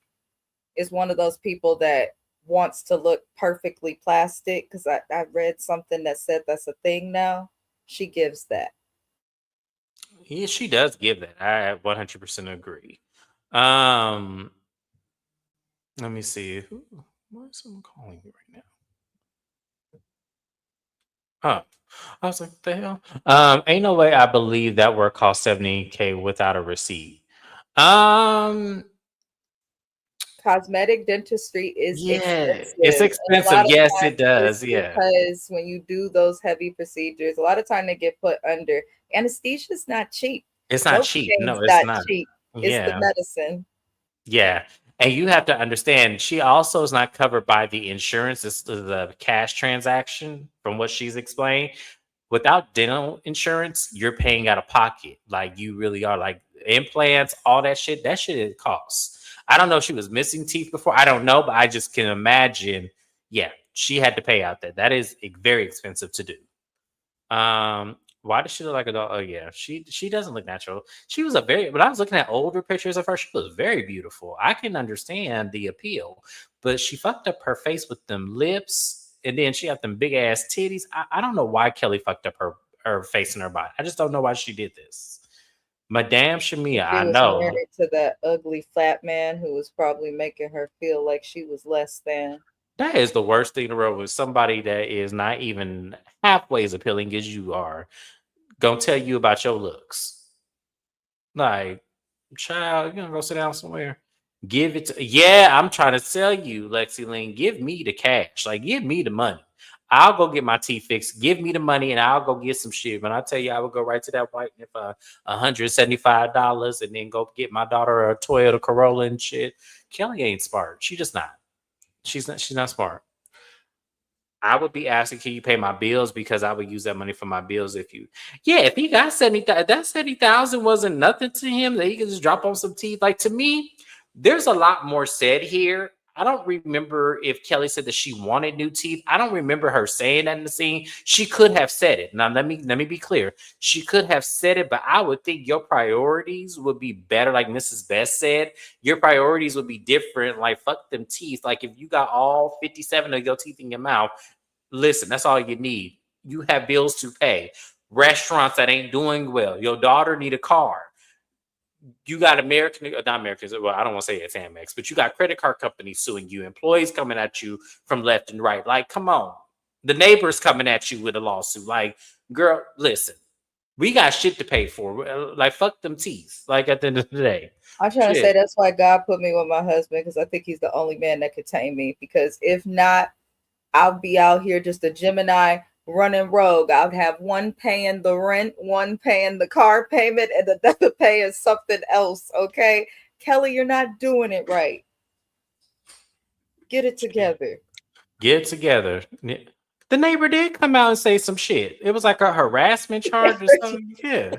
is one of those people that wants to look perfectly plastic because I read something that said that's a thing now. She gives that. Yeah, she does give that. I 100% agree. Um, Let me see. Why is someone calling me right now? Huh. I was like, the hell? Ain't no way I believe that work cost 70K without a receipt. Um, Cosmetic dentistry is yeah, expensive, it's and a lot expensive. of Yes, times it it's does. Yeah, because when you do those heavy procedures, a lot of time they get put under anesthesia. Is not cheap. it's not cheap. No, Novocain's it's not not. cheap. It's the Yeah, medicine. yeah. And you have to understand, she also is not covered by the insurance. This is the cash transaction, from what she's explained. Without dental insurance, you're paying out of pocket. Like you really are. Like implants, all that shit. That shit it costs. I don't know if she was missing teeth before. I don't know, but I just can imagine. Yeah, she had to pay out that. That is very expensive to do. Why does she look like a dog? Oh yeah, she doesn't look natural. She was a very. When I was looking at older pictures of her, she was very beautiful. I can understand the appeal, but she fucked up her face with them lips, and then she got them big ass titties. I don't know why Kelly fucked up her face and her body. I just don't know why she did this. Madame Shamia, She I was know married to that ugly fat man who was probably making her feel like she was less than. that is the worst thing in the world with somebody that is not even halfway as appealing as you are. Gonna tell you about your looks. Like, child, you gonna go sit down somewhere? Give it to yeah, I'm trying to tell you, Lexi Lane, give me the cash. Like, give me the money. I'll go get my teeth fixed. Give me the money and I'll go get some shit. When I tell you I would go right to that white for $175 and then go get my daughter a Toyota Corolla and shit. Kelly ain't smart. She just not. She's not smart. I would be asking, can you pay my bills? Because I would use that money for my bills if he got 70,000, that 70,000 wasn't nothing to him that he could just drop on some teeth. Like to me, there's a lot more said here. I don't remember if Kelly said that she wanted new teeth. I don't remember her saying that in the scene. She could have said it. Now let me be clear. She could have said it, but I would think your priorities would be better. Like Mrs. Best said, your priorities would be different. Like fuck them teeth. Like if you got all 57 of your teeth in your mouth, listen, that's all you need. You have bills to pay. Restaurants that ain't doing well. Your daughter need a car. You got American, not Americans. Well, I don't want to say it's Amex, but you got credit card companies suing you. Employees coming at you from left and right. Like, come on. The neighbors coming at you with a lawsuit. Like, girl, listen. We got shit to pay for. Like, fuck them teeth. Like at the end of the day, I'm trying to say shit. that's why God put me with my husband because I think he's the only man that could tame me. Because if not, I'll be out here just a Gemini running rogue. I would have one paying the rent, one paying the car payment, and another paying something else. Okay, Kelly, you're not doing it right. Get it Shit. together. Get together. The neighbor did come out and say some shit. It was like a harassment charge or something. Yeah.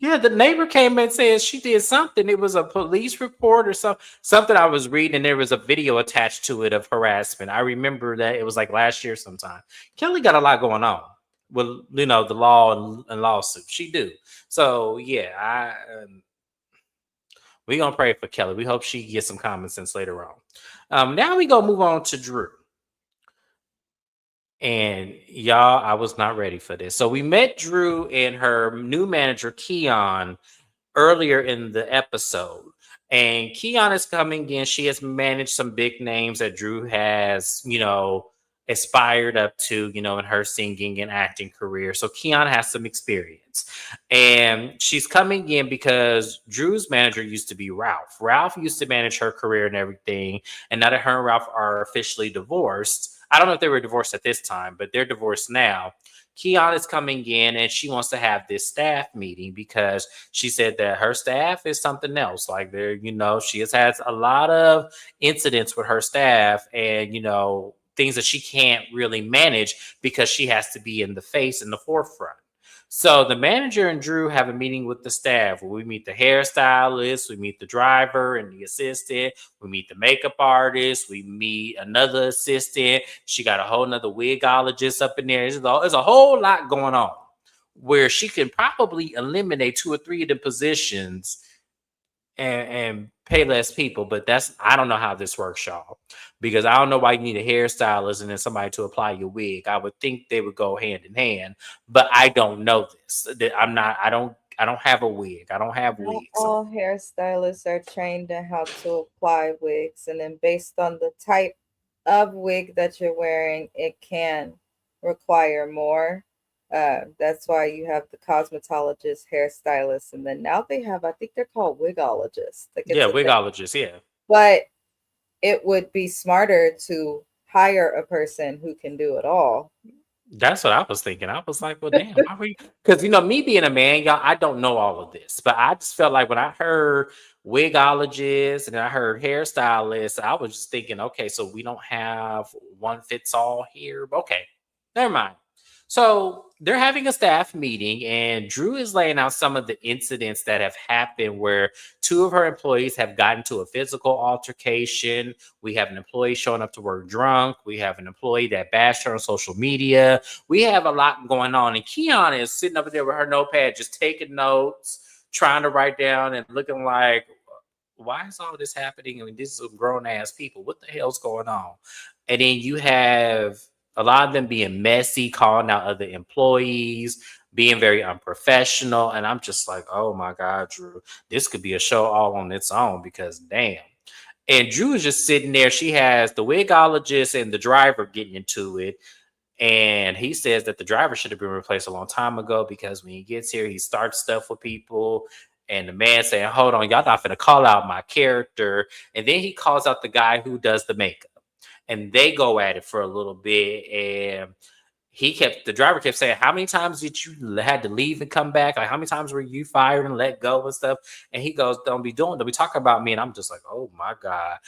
Yeah, the neighbor came and said she did something. It was a police report or something I was reading, and there was a video attached to it of harassment. I remember that it was like last year sometime. Kelly got a lot going on with the law and lawsuits. She do. So yeah, we gonna pray for Kelly. We hope she gets some common sense later on. Now we gonna move on to Drew. And y'all, I was not ready for this. So we met Drew and her new manager, Keywan, earlier in the episode. And Keywan is coming in. She has managed some big names that Drew has, aspired up to, in her singing and acting career. So Keywan has some experience. And she's coming in because Drew's manager used to be Ralph. Ralph used to manage her career and everything. And now that her and Ralph are officially divorced, I don't know if they were divorced at this time, but they're divorced now. Keywan is coming in and she wants to have this staff meeting because she said that her staff is something else. Like she has had a lot of incidents with her staff and, things that she can't really manage because she has to be in the face in the forefront. So the manager and Drew have a meeting with the staff where we meet the hairstylist, we meet the driver and the assistant, we meet the makeup artist, we meet another assistant. She got a whole nother wigologist up in there. There's a whole lot going on where she can probably eliminate 2 or 3 of the positions and pay less people. But I don't know how this works, y'all, because I don't know why you need a hairstylist and then somebody to apply your wig. I would think they would go hand in hand, but I don't know this. I don't have a wig. I don't have Not wigs. all hairstylists are trained in how to apply wigs, and then based on the type of wig that you're wearing, it can require more. That's why you have the cosmetologist, hairstylist, and then now they have, I think they're called wigologists. Like Yeah, it's a thing. wigologist. Yeah. But it would be smarter to hire a person who can do it all. That's what I was thinking. I was like, well, damn, why were you? Because, me being a man, y'all, I don't know all of this. But I just felt like when I heard wigologist and I heard hairstylist, I was just thinking, okay, so we don't have one fits all here. Okay, never mind. So they're having a staff meeting, and Drew is laying out some of the incidents that have happened where 2 of her employees have gotten to a physical altercation. We have an employee showing up to work drunk. We have an employee that bashed her on social media. We have a lot going on. And Keywan is sitting over there with her notepad, just taking notes, trying to write down and looking like, why is all this happening? I mean, this is grown ass people. What the hell's going on? And then you have a lot of them being messy, calling out other employees, being very unprofessional. And I'm just like, oh my God, Drew, this could be a show all on its own because damn. And Drew is just sitting there. She has the wigologist and the driver getting into it. And he says that the driver should have been replaced a long time ago because when he gets here, he starts stuff with people. And the man saying, hold on, y'all not finna call out my character. And then he calls out the guy who does the makeup. And they go at it for a little bit. And the driver kept saying, how many times did you had to leave and come back? Like, how many times were you fired and let go and stuff? And he goes, don't be talking about me. And I'm just like, oh my God.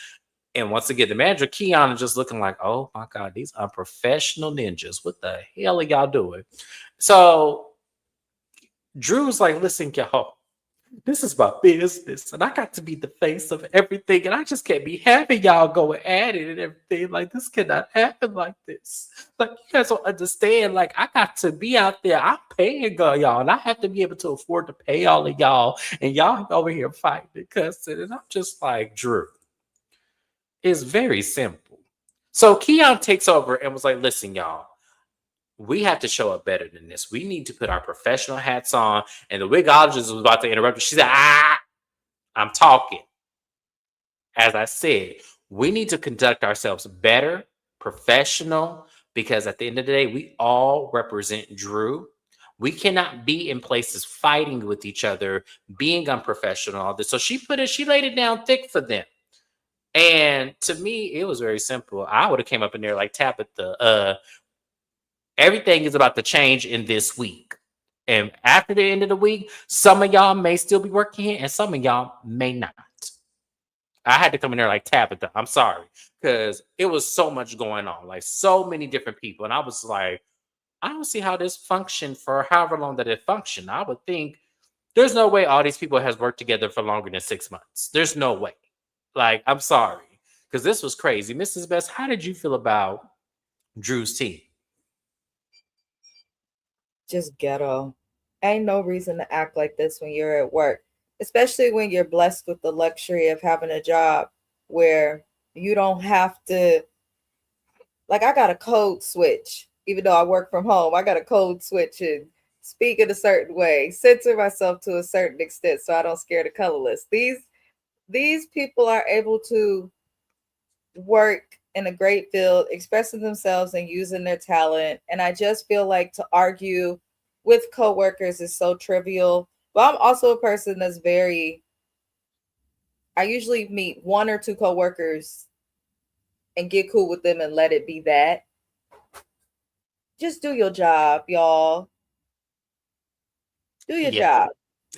And once again, the manager, Keywan, is just looking like, oh my God, these unprofessional ninjas. What the hell are y'all doing? So Drew's like, listen, y'all, this is my business. And I got to be the face of everything. And I just can't be having y'all go at it and everything. Like, this cannot happen like this. Like, you guys don't understand. Like, I got to be out there. I'm paying y'all. And I have to be able to afford to pay all of y'all. And y'all over here fighting and cussing. And I'm just like, Drew. It's very simple. So Keywan takes over and was like, listen, y'all, we have to show up better than this. We need to put our professional hats on. And the wigologist was about to interrupt her. She said, I'm talking. As I said, we need to conduct ourselves better, professional, because at the end of the day, we all represent Drew. We cannot be in places fighting with each other, being unprofessional, all this. So she laid it down thick for them. And to me, it was very simple. I would have came up in there like Tabitha. Everything is about to change in this week. And after the end of the week, some of y'all may still be working and some of y'all may not. I had to come in there like Tabitha. I'm sorry. Because it was so much going on. Like so many different people. And I was like, I don't see how this functioned for however long that it functioned. I would think there's no way all these people has worked together for longer than 6 months. There's no way. Like, I'm sorry, because this was crazy. Mrs. Best, how did you feel about Drew's team? Just ghetto. Ain't no reason to act like this when you're at work, especially when you're blessed with the luxury of having a job where you don't have to. Like, I got a code switch, even though I work from home. I got a code switch and speak in a certain way, censor myself to a certain extent so I don't scare the colorless. These people are able to work in a great field, expressing themselves and using their talent. And I just feel like to argue with coworkers is so trivial. But I'm also a person that's I usually meet one or two coworkers and get cool with them and let it be that. Just do your job, y'all. Do your Yeah, job.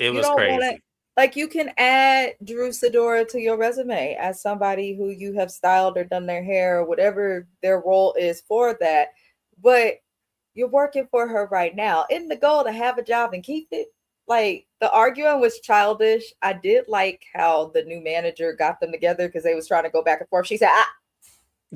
it You was don't want to, crazy. like, you can add Drew Sidora to your resume as somebody who you have styled or done their hair or whatever their role is for that. But you're working for her right now. Isn't the goal to have a job and keep it? Like, the arguing was childish. I did like how the new manager got them together because they was trying to go back and forth. She said, I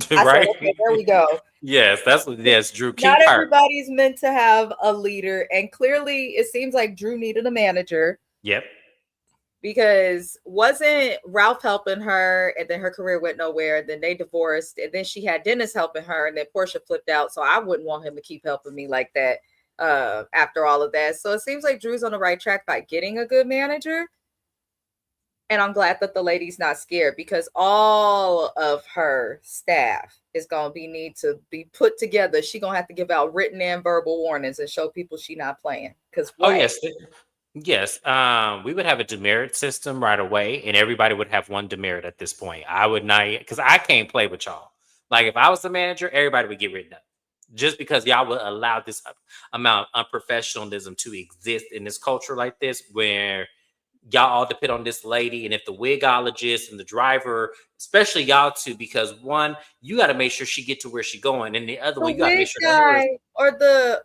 said, Right? okay, there we go. Yes, that's what. Yes, Drew, Not keep her. everybody's meant to have a leader. And clearly, it seems like Drew needed a manager Yep. because wasn't Ralph helping her and then her career went nowhere. Then they divorced and then she had Dennis helping her and then Portia flipped out. So I wouldn't want him to keep helping me like that after all of that. So it seems like Drew's on the right track by getting a good manager. And I'm glad that the lady's not scared because all of her staff is going to need to be put together. She's going to have to give out written and verbal warnings and show people she's not playing. Because Oh what? yes, yes. We would have a demerit system right away, and everybody would have one demerit at this point. I would not, because I can't play with y'all. Like, if I was the manager, everybody would get written up, just because y'all would allow this amount of unprofessionalism to exist in this culture like this, where y'all all depend on this lady, and if the wigologist and the driver, especially y'all two, because one, you got to make sure she get to where she going, and the other The one, you got to make wig sure the hair is guy or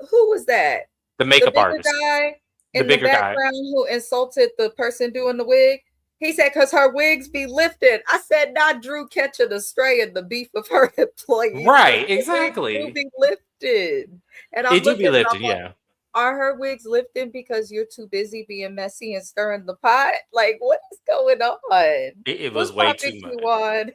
who was that? the The makeup bigger artist, guy the in the bigger guy. background who insulted the person doing the wig. He said, because her wigs be lifted. I said, not Drew catching a stray in the beef of her employees because Right, the wigs do exactly. be lifted. And I'm It do looking be and I'm lifted, like, yeah. are her wigs lifting because you're too busy being messy and stirring the pot? Like, what is going on? It was What's way popping, too much. Keywan?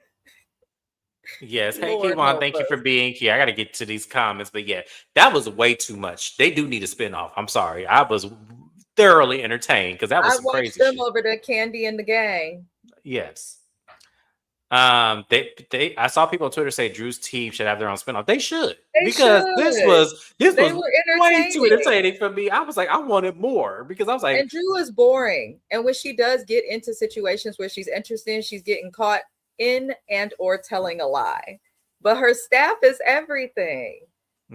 Yes. Hey, Lord Keywan, help thank you for us. being here. I got to get to these comments, but yeah, that was way too much. They do need a spinoff. I'm sorry. I was thoroughly entertained because that was I some watched crazy them shit. over there, Candy and the gang. Yes. I saw people on Twitter say Drew's team should have their own spinoff. They should, They because should. this They was were way too entertaining. entertaining for me. I was like, I wanted more because I was like, And Drew is boring. And when she does get into situations where she's interested, she's getting caught in and or telling a lie. But her staff is everything.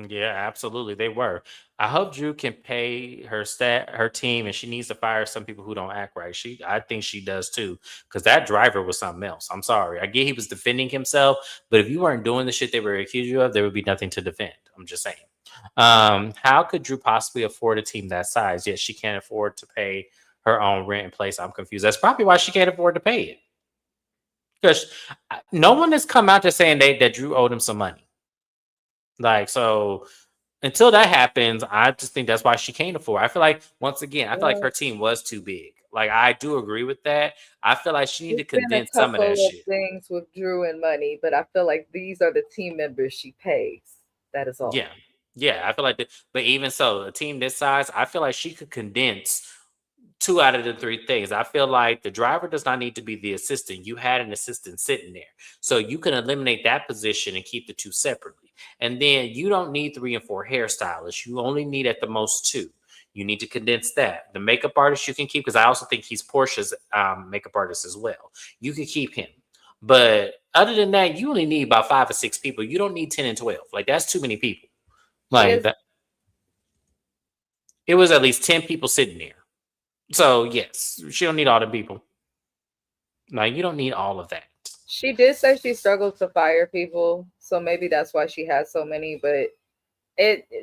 yeah, absolutely. They were. I hope Drew can pay her team, and she needs to fire some people who don't act right. I think she does too, because that driver was something else. I'm sorry. I get he was defending himself, but if you weren't doing the shit they were accused you of, there would be nothing to defend. I'm just saying. How could Drew possibly afford a team that size? Yet she can't afford to pay her own rent and place. I'm confused. That's probably why she can't afford to pay it, because no one has come out to saying that Drew owed him some money. Like, so until that happens, I just think that's why she can't afford. I feel like, once again, I feel like Well, her team was too big. Like, I do agree with that. I feel like she need to it's been a condense some of that couple of shit. things with Drew and money, but I feel like these are the team members she pays. That is all. Yeah. Yeah. I feel like but even so, a team this size, I feel like she could condense two out of the three things. I feel like the driver does not need to be the assistant. You had an assistant sitting there. So you can eliminate that position and keep the two separately. And then you don't need 3 and 4 hairstylists. You only need at the most 2. You need to condense that. The makeup artist you can keep, because I also think he's Portia's makeup artist as well. You can keep him. But other than that, you only need about 5 or 6 people. You don't need 10 and 12. Like, that's too many people. She Like is that. It was at least 10 people sitting there. So yes, she don't need all the people. Like, you don't need all of that. she did say she struggles to fire people, so maybe that's why she has so many, but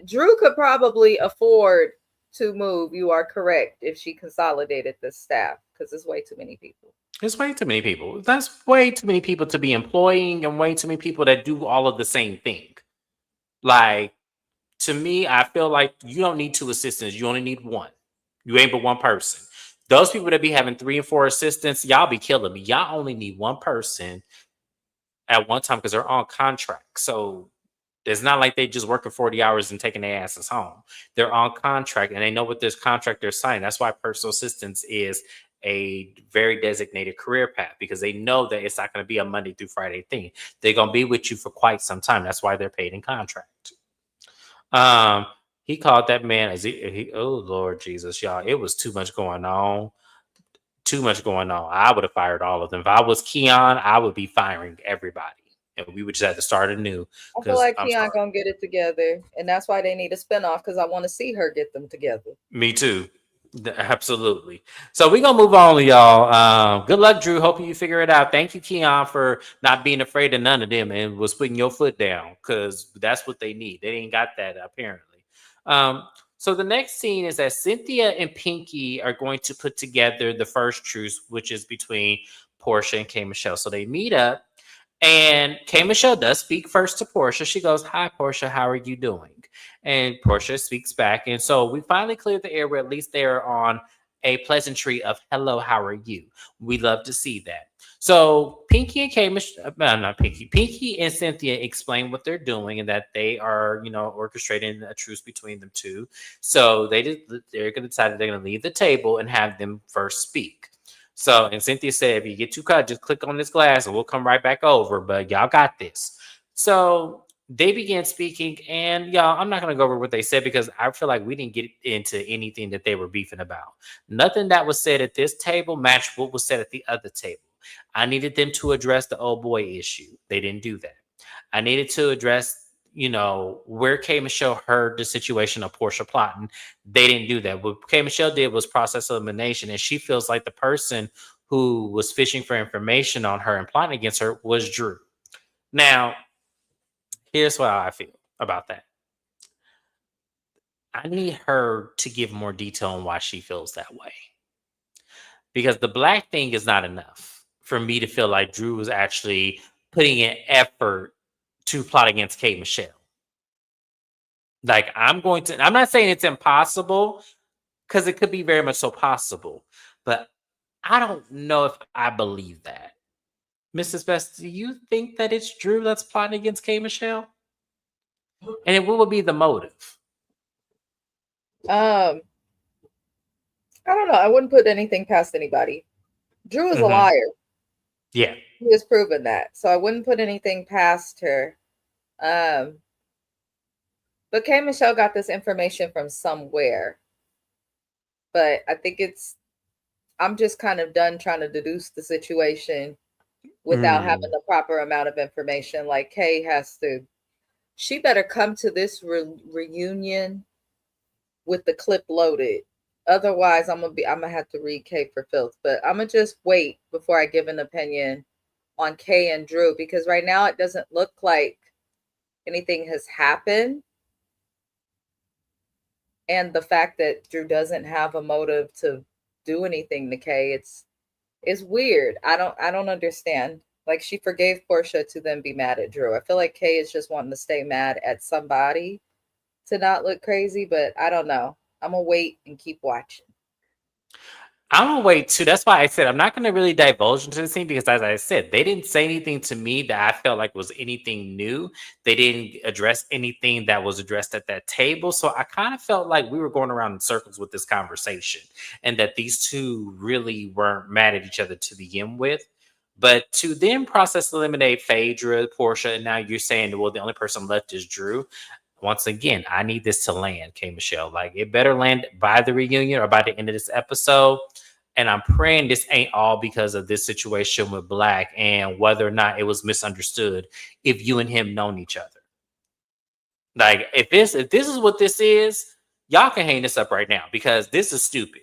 Drew could probably afford to move. You are correct if she consolidated the staff because it's way too many people. It's way too many people. That's way too many people to be employing and way too many people that do all of the same thing. Like, to me, I feel like you don't need two assistants. You only need one. You ain't but one person. Those people that be having three and four assistants, y'all be killing me. Y'all only need one person at one time because they're on contract. So it's not like they just working 40 hours and taking their asses home. They're on contract and they know what this contract they're signing. That's why personal assistance is a very designated career path because they know that it's not going to be a Monday through Friday thing. They're going to be with you for quite some time. That's why they're paid in contract. Um, he called that man as oh Lord Jesus, y'all. It was too much going on. Too much going on. I would have fired all of them. If I was Keon, I would be firing everybody. And we would just have to start anew. I feel Because like I'm Keon sorry. gonna get it together, and that's why they need a spinoff because I want to see her get them together. Me too. Absolutely. So we're gonna move on, y'all. Good luck, Drew. Hoping you figure it out. Thank you, Keon, for not being afraid of none of them and was putting your foot down because that's what they need. They ain't got that apparently. So the next scene is that Cynthia and Pinky are going to put together the first truce, which is between Portia and K Michelle. So they meet up. And K Michelle does speak first to Portia. She goes, "Hi, Portia, how are you doing?" And Portia speaks back. And so we finally cleared the air where at least they're on a pleasantry of "Hello, how are you?" We love to see that. So Pinky and K Michelle, not Pinky, Pinky and Cynthia explain what they're doing and that they are, orchestrating a truce between them two. So they're going to decide that they're going to leave the table and have them first speak. So, and Cynthia said, if you get too cut, just click on this glass and we'll come right back over. But y'all got this. So they began speaking, and y'all, I'm not going to go over what they said because I feel like we didn't get into anything that they were beefing about. Nothing that was said at this table matched what was said at the other table. I needed them to address the old boy issue. They didn't do that. I needed to address, where K Michelle heard the situation of Portia plotting. They didn't do that. What K Michelle did was process elimination, and she feels like the person who was fishing for information on her and plotting against her was Drew. Now, here's what I feel about that. I need her to give more detail on why she feels that way. Because the black thing is not enough for me to feel like Drew was actually putting in effort to plot against K Michelle. Like, I'm not saying it's impossible because it could be very much so possible, but I don't know if I believe that. Mrs. Best, do you think that it's Drew that's plotting against K Michelle? And what would be the motive? Um, I don't know. I wouldn't put anything past anybody. Drew is a Mm-hmm. liar. Yeah. He has proven that, so I wouldn't put anything past her. Um, but K Michelle got this information from somewhere. But I think I'm just kind of done trying to deduce the situation without having Mm. the proper amount of information. Like Kay she better come to this reunion with the clip loaded. Otherwise, I'm gonna have to read Kay for filth. But I'm gonna just wait before I give an opinion on Kay and Drew because right now it doesn't look like anything has happened. And the fact that Drew doesn't have a motive to do anything to Kay, it's weird. I don't understand. Like she forgave Portia to then be mad at Drew. I feel like Kay is just wanting to stay mad at somebody to not look crazy, but I don't know. I'm gonna wait and keep watching. I'm gonna wait too. That's why I said I'm not gonna really divulge into the scene because, as I said, they didn't say anything to me that I felt like was anything new. They didn't address anything that was addressed at that table. So I kind of felt like we were going around in circles with this conversation, and that these two really weren't mad at each other to begin with. But to then process eliminate Phaedra, Portia, and now you're saying, well, the only person left is Drew. Once again, I need this to land, K Michelle. Like it better land by the reunion or by the end of this episode. And I'm praying this ain't all because of this situation with Black and whether or not it was misunderstood if you and him known each other. Like if this is what this is, y'all can hang this up right now because this is stupid.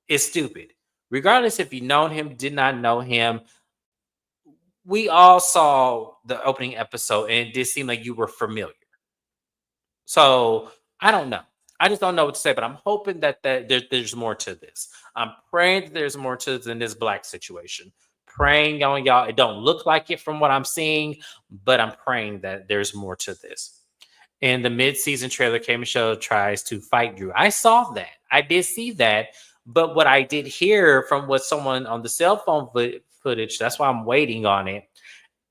It's stupid. Regardless if you known him, did not know him, we all saw the opening episode and it did seem like you were familiar. So I don't know. I just don't know what to say, but I'm hoping that there's more to this. I'm praying that there's more to than this black situation. Praying on y'all. It don't look like it from what I'm seeing, but I'm praying that there's more to this. In the mid-season trailer, K Michelle tries to fight Drew. I saw that. I did see that. But what I did hear from what someone on the cell phone footage, that's why I'm waiting on it.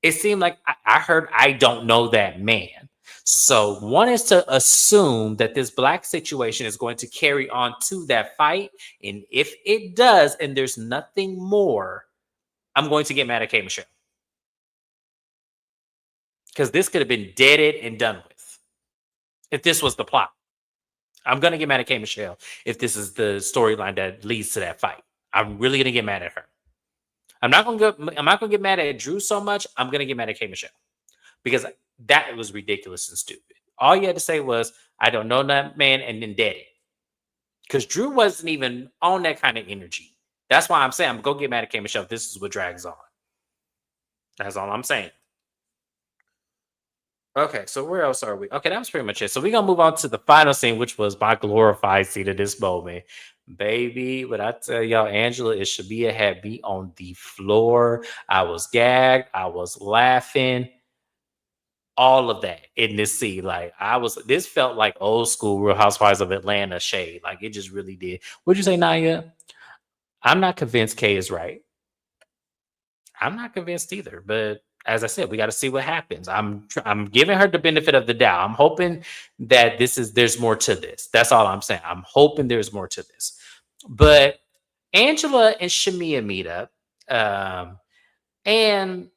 It seemed like I heard I don't know that man. So one is to assume that this black situation is going to carry on to that fight. And if it does, and there's nothing more, I'm going to get mad at K Michelle. Because this could have been deaded and done with if this was the plot. I'm gonna get mad at K Michelle if this is the storyline that leads to that fight. I'm really gonna get mad at her. I'm not gonna get mad at Drew so much. I'm gonna get mad at K Michelle because that was ridiculous and stupid. All you had to say was, "I don't know that man," and then dead it. Because Drew wasn't even on that kind of energy. That's why I'm saying I'm gonna get mad at K Michelle if this is what drags on. That's all I'm saying. Okay, so where else are we? Okay, that was pretty much it. So we're gonna move on to the final scene, which was my glorified scene of this moment. Baby, what I tell y'all, Angela and Shabia had me on the floor. I was gagged, I was laughing, all of that in this scene. Like this felt like old school Real Housewives of Atlanta shade. Like it just really did. What'd you say, Naya? I'm not convinced Kay is right. I'm not convinced either, but as I said, we got to see what happens. I'm giving her the benefit of the doubt. I'm hoping that there's more to this. That's all I'm saying. I'm hoping there's more to this. But Angela and Shamia meet up, and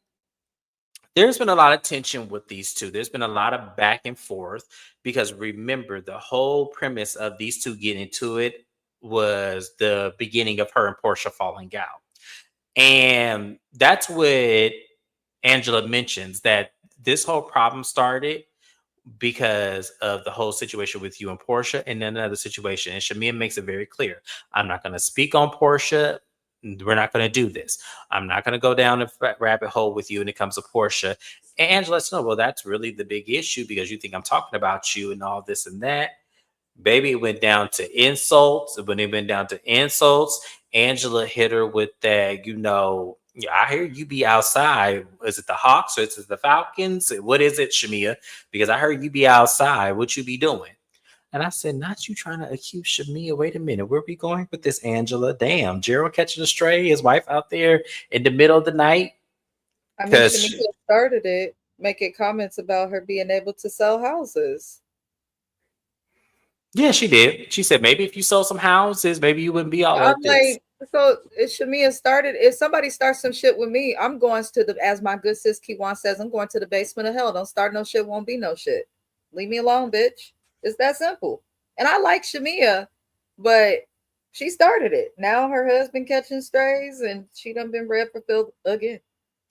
there's been a lot of tension with these two. There's been a lot of back and forth because remember, the whole premise of these two getting into it was the beginning of her and Portia falling out. And that's what Angela mentions, that this whole problem started because of the whole situation with you and Portia, and then another situation. And Shamia makes it very clear. I'm not going to speak on Portia. We're not going to do this. I'm not going to go down a rabbit hole with you when it comes to Portia. And Angela lets know, well, that's really the big issue because you think I'm talking about you and all this and that. Baby, it went down to insults. When it went down to insults, Angela hit her with that, I hear you be outside. Is it the Hawks or is it the Falcons? What is it, Shamia? Because I heard you be outside. What you be doing? And I said, not you trying to accuse Shamia. Wait a minute. Where are we going with this, Angela? Damn, Gerald catching a stray, his wife out there in the middle of the night. I mean, Shamika started it, making comments about her being able to sell houses. Yeah, she did. She said maybe if you sold some houses, maybe you wouldn't be all like this. So if Shamia started, if somebody starts some shit with me, I'm going to as my good sis Keywan says, I'm going to the basement of hell. Don't start no shit, won't be no shit. Leave me alone, bitch. It's that simple. And I like Shamia, but she started it. Now her husband catching strays and she done been red fulfilled again.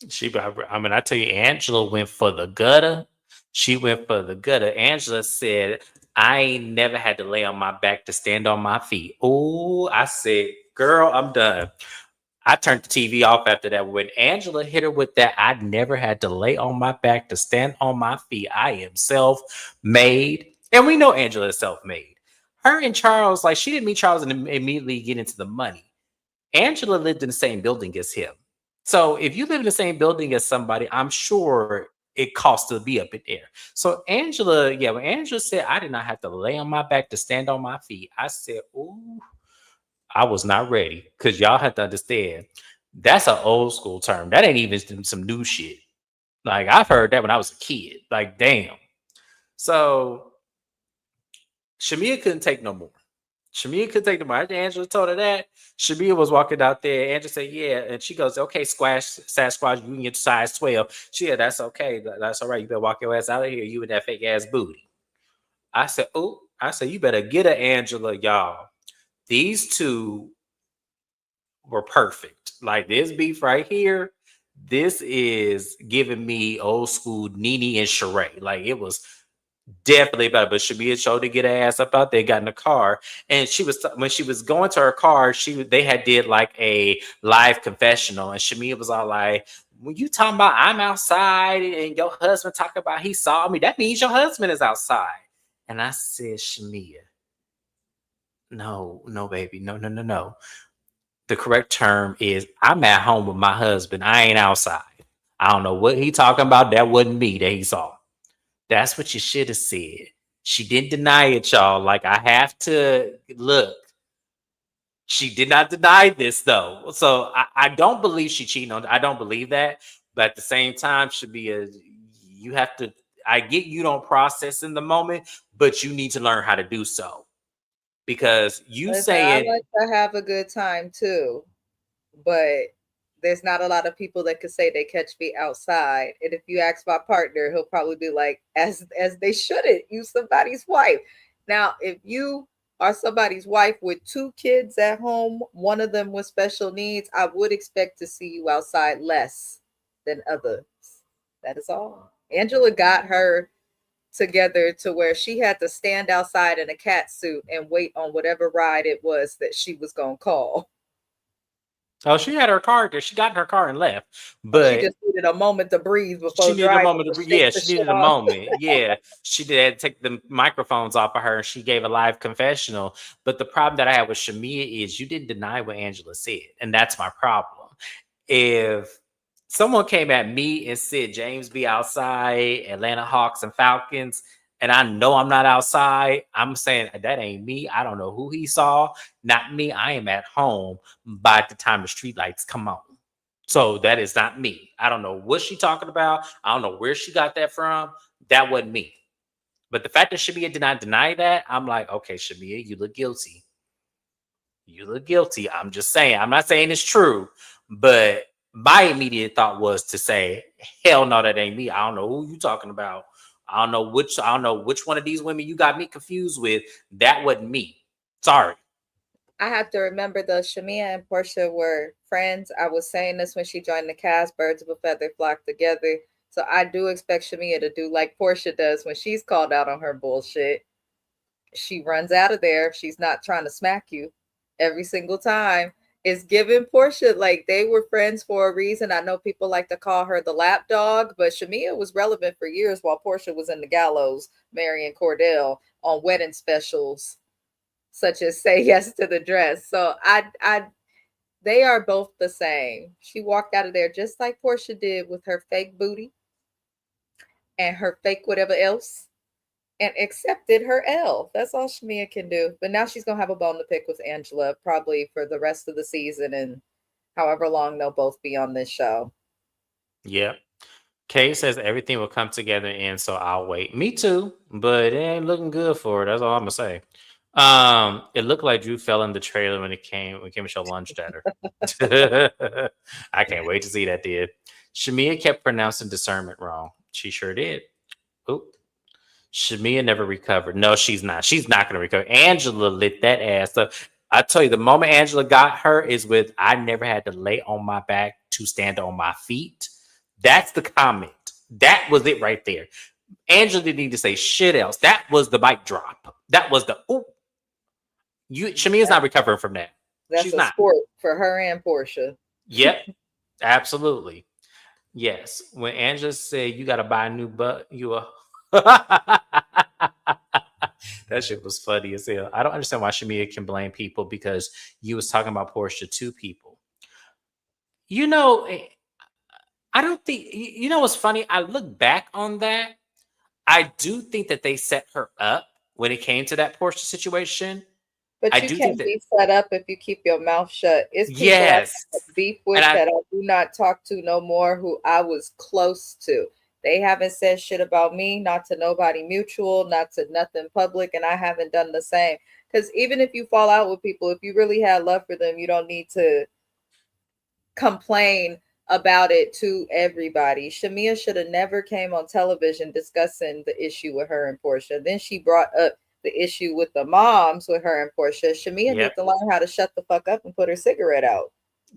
I tell you, Angela went for the gutter. She went for the gutter. Angela said, I ain't never had to lay on my back to stand on my feet. Oh, I said, girl, I'm done. I turned the TV off after that. When Angela hit her with that, I never had to lay on my back to stand on my feet. I am self-made. And we know Angela is self-made. Her and Charles, like she didn't meet Charles and immediately get into the money. Angela lived in the same building as him. So if you live in the same building as somebody, I'm sure it costs to be up in there. So Angela, when Angela said, I did not have to lay on my back to stand on my feet, I said, ooh, I was not ready. Because y'all have to understand, that's an old school term. That ain't even some new shit. Like I've heard that when I was a kid. Like, damn. So Shamia couldn't take no more. Shamia could take the money. Angela told her that. Shamia was walking out there. Angela said, yeah. And she goes, okay, Sasquatch, you can get size 12. She said, that's okay. That's all right. You better walk your ass out of here. You and that fake ass booty. I said, oh, you better get her, Angela, y'all. These two were perfect. Like this beef right here, this is giving me old school Nene and Sheree. Like it was definitely better. But Shamia showed to get her ass up out there, got in the car, and when she was going to her car, they had did like a live confessional, and Shamia was all like, "When you talking about I'm outside and your husband talk about he saw me, that means your husband is outside." And I said, Shamia, no, baby. No, no, no, no. The correct term is I'm at home with my husband. I ain't outside. I don't know what he talking about. That wasn't me that he saw. That's what you should have said. She didn't deny it, y'all. Like, I have to look. She did not deny this though. So I don't believe she cheated on. I don't believe that. But at the same time, should be a you have to. I get you don't process in the moment, but you need to learn how to do so because you Listen, I saying like to have a good time too, but there's not a lot of people that could say they catch me outside. And if you ask my partner, he'll probably be like, as they shouldn't. You somebody's wife. Now, if you are somebody's wife with two kids at home, one of them with special needs, I would expect to see you outside less than others. That is all. Angela got her together to where she had to stand outside in a cat suit and wait on whatever ride it was that she was going to call. oh, she had her car there. She got in her car and left. She But just needed a moment to breathe she before needed a driving moment to to shake yeah, the she shit needed a off. moment. Yeah. She did take the microphones off of her and she gave a live confessional. But the problem that I have with Shamia is you didn't deny what Angela said. And that's my problem. If someone came at me and said James be outside, Atlanta Hawks and Falcons, and I know I'm not outside, I'm saying that ain't me. I don't know who he saw. Not me. I am at home by the time the street lights come on. So that is not me. I don't know what she talking about. I don't know where she got that from. That wasn't me. But the fact that Shamia did not deny that, I'm like, okay, Shamia, you look guilty. You look guilty. I'm just saying. I'm not saying it's true, but my immediate thought was to say, hell no, that ain't me. I don't know who you talking about. I don't know which one of these women you got me confused with. That wasn't me. Sorry. I have to remember the Shamia and Portia were friends. I was saying this when she joined the cast, birds of a feather flock together. So I do expect Shamia to do like Portia does when she's called out on her bullshit. She runs out of there if she's not trying to smack you every single time. It's giving Portia like they were friends for a reason. I know people like to call her the lap dog, but Shamia was relevant for years while Portia was in the gallows, marrying Cordell on wedding specials, such as "Say Yes to the Dress." So they are both the same. She walked out of there just like Portia did with her fake booty and her fake whatever else and accepted her L. That's all Shamia can do. But now she's gonna have a bone to pick with Angela, probably for the rest of the season and however long they'll both be on this show. Yep. Kay says everything will come together and so I'll wait. Me too, but it ain't looking good for her. That's all I'm gonna say. It looked like Drew fell in the trailer when Kim Michelle lunged at her. I can't wait to see that, dude. Shamia kept pronouncing discernment wrong. She sure did. Oop. Shamia never recovered. No, she's not. She's not going to recover. Angela lit that ass up. I tell you, the moment Angela got her is with I never had to lay on my back to stand on my feet. That's the comment. That was it right there. Angela didn't need to say shit else. That was the mic drop. That was the oop. Shamia's not recovering from that. That's She's a not. sport for her and Portia. Yep, absolutely. Yes. When Angela said you got to buy a new butt, you a that shit was funny as hell. I don't understand why Shamia can blame people because you was talking about Portia to people. You know, I don't think you know what's funny. I look back on that. I do think that they set her up when it came to that Portia situation. I But you do think can't that be set up if you keep your mouth shut. It's people I yes, have beef and with I that I do not talk to no more who I was close to. They haven't said shit about me, not to nobody mutual, not to nothing public, and I haven't done the same. Because even if you fall out with people, if you really had love for them, you don't need to complain about it to everybody. Shamia should have never came on television discussing the issue with her and Portia. Then she brought up the issue with the moms with her and Portia. Shamia yep. need to learn how to shut the fuck up and put her cigarette out.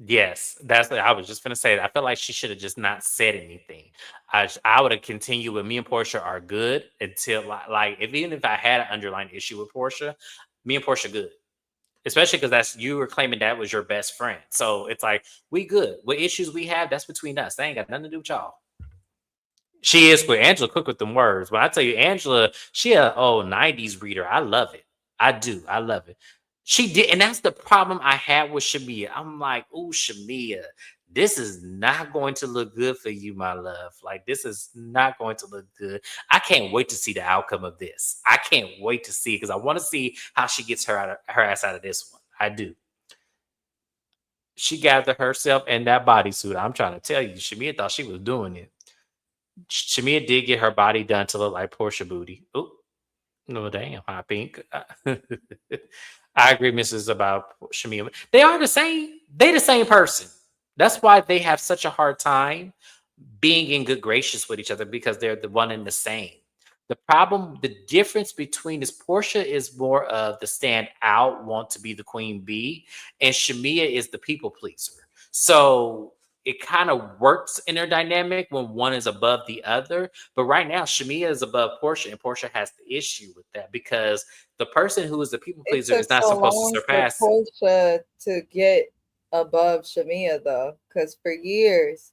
Yes, that's what I was just gonna say. I felt like she should have just not said anything. I would have continued with me and Portia are good until like if even if I had an underlying issue with Portia, me and Portia good. Especially because that's you were claiming that was your best friend. So it's like we good. What issues we have, that's between us. They ain't got nothing to do with y'all. She is quick. Angela quick with them words. When I tell you Angela, she a 90s reader. I love it. I do. I love it. She did, and that's the problem I had with Shamia. I'm like, oh, Shamia, this is not going to look good for you, my love. Like, this is not going to look good. I can't wait to see the outcome of this. I can't wait to see, because I want to see how she gets her ass out of this one. I do. She gathered herself in that bodysuit. I'm trying to tell you, Shamia thought she was doing it. Shamia did get her body done to look like Portia booty. Oh, no, damn, hot pink. I agree, Mrs. about Shamia. They are the same. They the same person. That's why they have such a hard time being in good gracious with each other, because they're the one and the same. The problem, the difference between is Portia is more of the stand out, want to be the queen bee, and Shamia is the people pleaser. So it kind of works in their dynamic when one is above the other. But right now, Shamia is above Portia, and Portia has the issue with that, because the person who is the people It pleaser took is not so supposed to long for surpass it. Portia to get above Shamia, though, because for years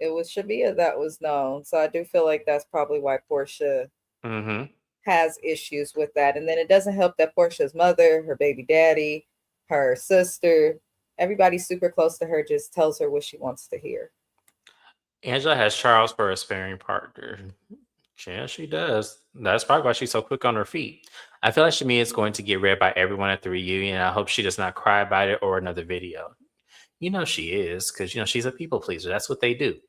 it was Shamia that was known. So I do feel like that's probably why Portia Mm-hmm. has issues with that. And then it doesn't help that Portia's mother, her baby daddy, her sister, everybody super close to her just tells her what she wants to hear. Angela has Charles for a sparring partner. Yeah, she does. That's probably why she's so quick on her feet. I feel like Shamia is going to get read by everyone at the reunion. I hope she does not cry about it or another video. You know she is, because she's a people pleaser. That's what they do.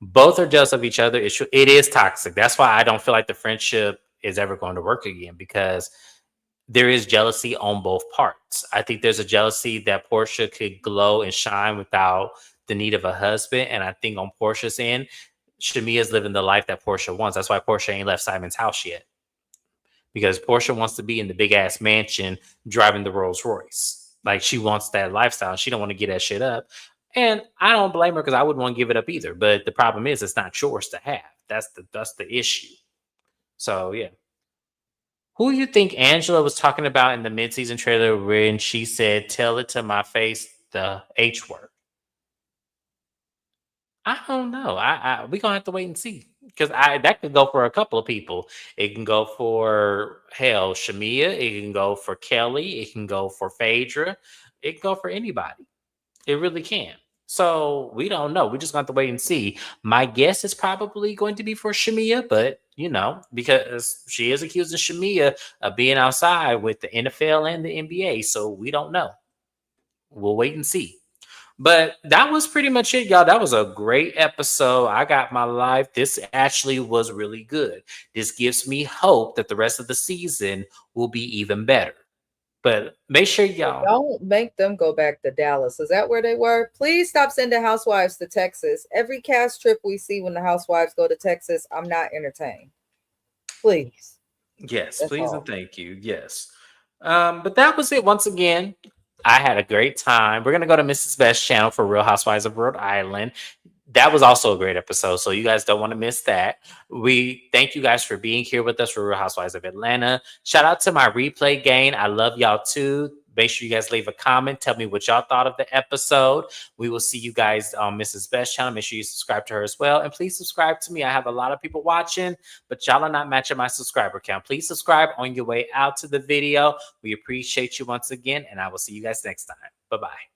Both are jealous of each other. It is toxic. That's why I don't feel like the friendship is ever going to work again, because there is jealousy on both parts. I think there's a jealousy that Portia could glow and shine without the need of a husband. And I think on Portia's end, Shamia's living the life that Portia wants. That's why Portia ain't left Simon's house yet, because Portia wants to be in the big ass mansion driving the Rolls Royce. Like, she wants that lifestyle. She don't want to get that shit up. And I don't blame her, because I wouldn't want to give it up either. But the problem is, it's not yours to have. That's the issue. So yeah. Who you think Angela was talking about in the midseason trailer when she said, "Tell it to my face," the H word? I don't know. We gonna have to wait and see, because I that could go for a couple of people. It can go for, hell, Shamia. It can go for Kelly. It can go for Phaedra. It can go for anybody. It really can. So we don't know. We just got to wait and see. My guess is probably going to be for Shamia, but because she is accusing Shamia of being outside with the NFL and the NBA. So we don't know. We'll wait and see. But that was pretty much it, y'all. That was a great episode. I got my life. This actually was really good. This gives me hope that the rest of the season will be even better. But make sure y'all. Don't make them go back to Dallas. Is that where they were? Please stop sending housewives to Texas. Every cast trip we see when the housewives go to Texas, I'm not entertained. Please. Yes, That's please and all. thank you. Yes. But that was it once again. I had a great time. We're gonna go to Mrs. Best channel for Real Housewives of Rhode Island. That was also a great episode, so you guys don't want to miss that. We thank you guys for being here with us for Real Housewives of Atlanta. Shout out to my replay gang. I love y'all too. Make sure you guys leave a comment. Tell me what y'all thought of the episode. We will see you guys on Mrs. Best channel. Make sure you subscribe to her as well. And please subscribe to me. I have a lot of people watching, but y'all are not matching my subscriber count. Please subscribe on your way out to the video. We appreciate you once again, and I will see you guys next time. Bye-bye.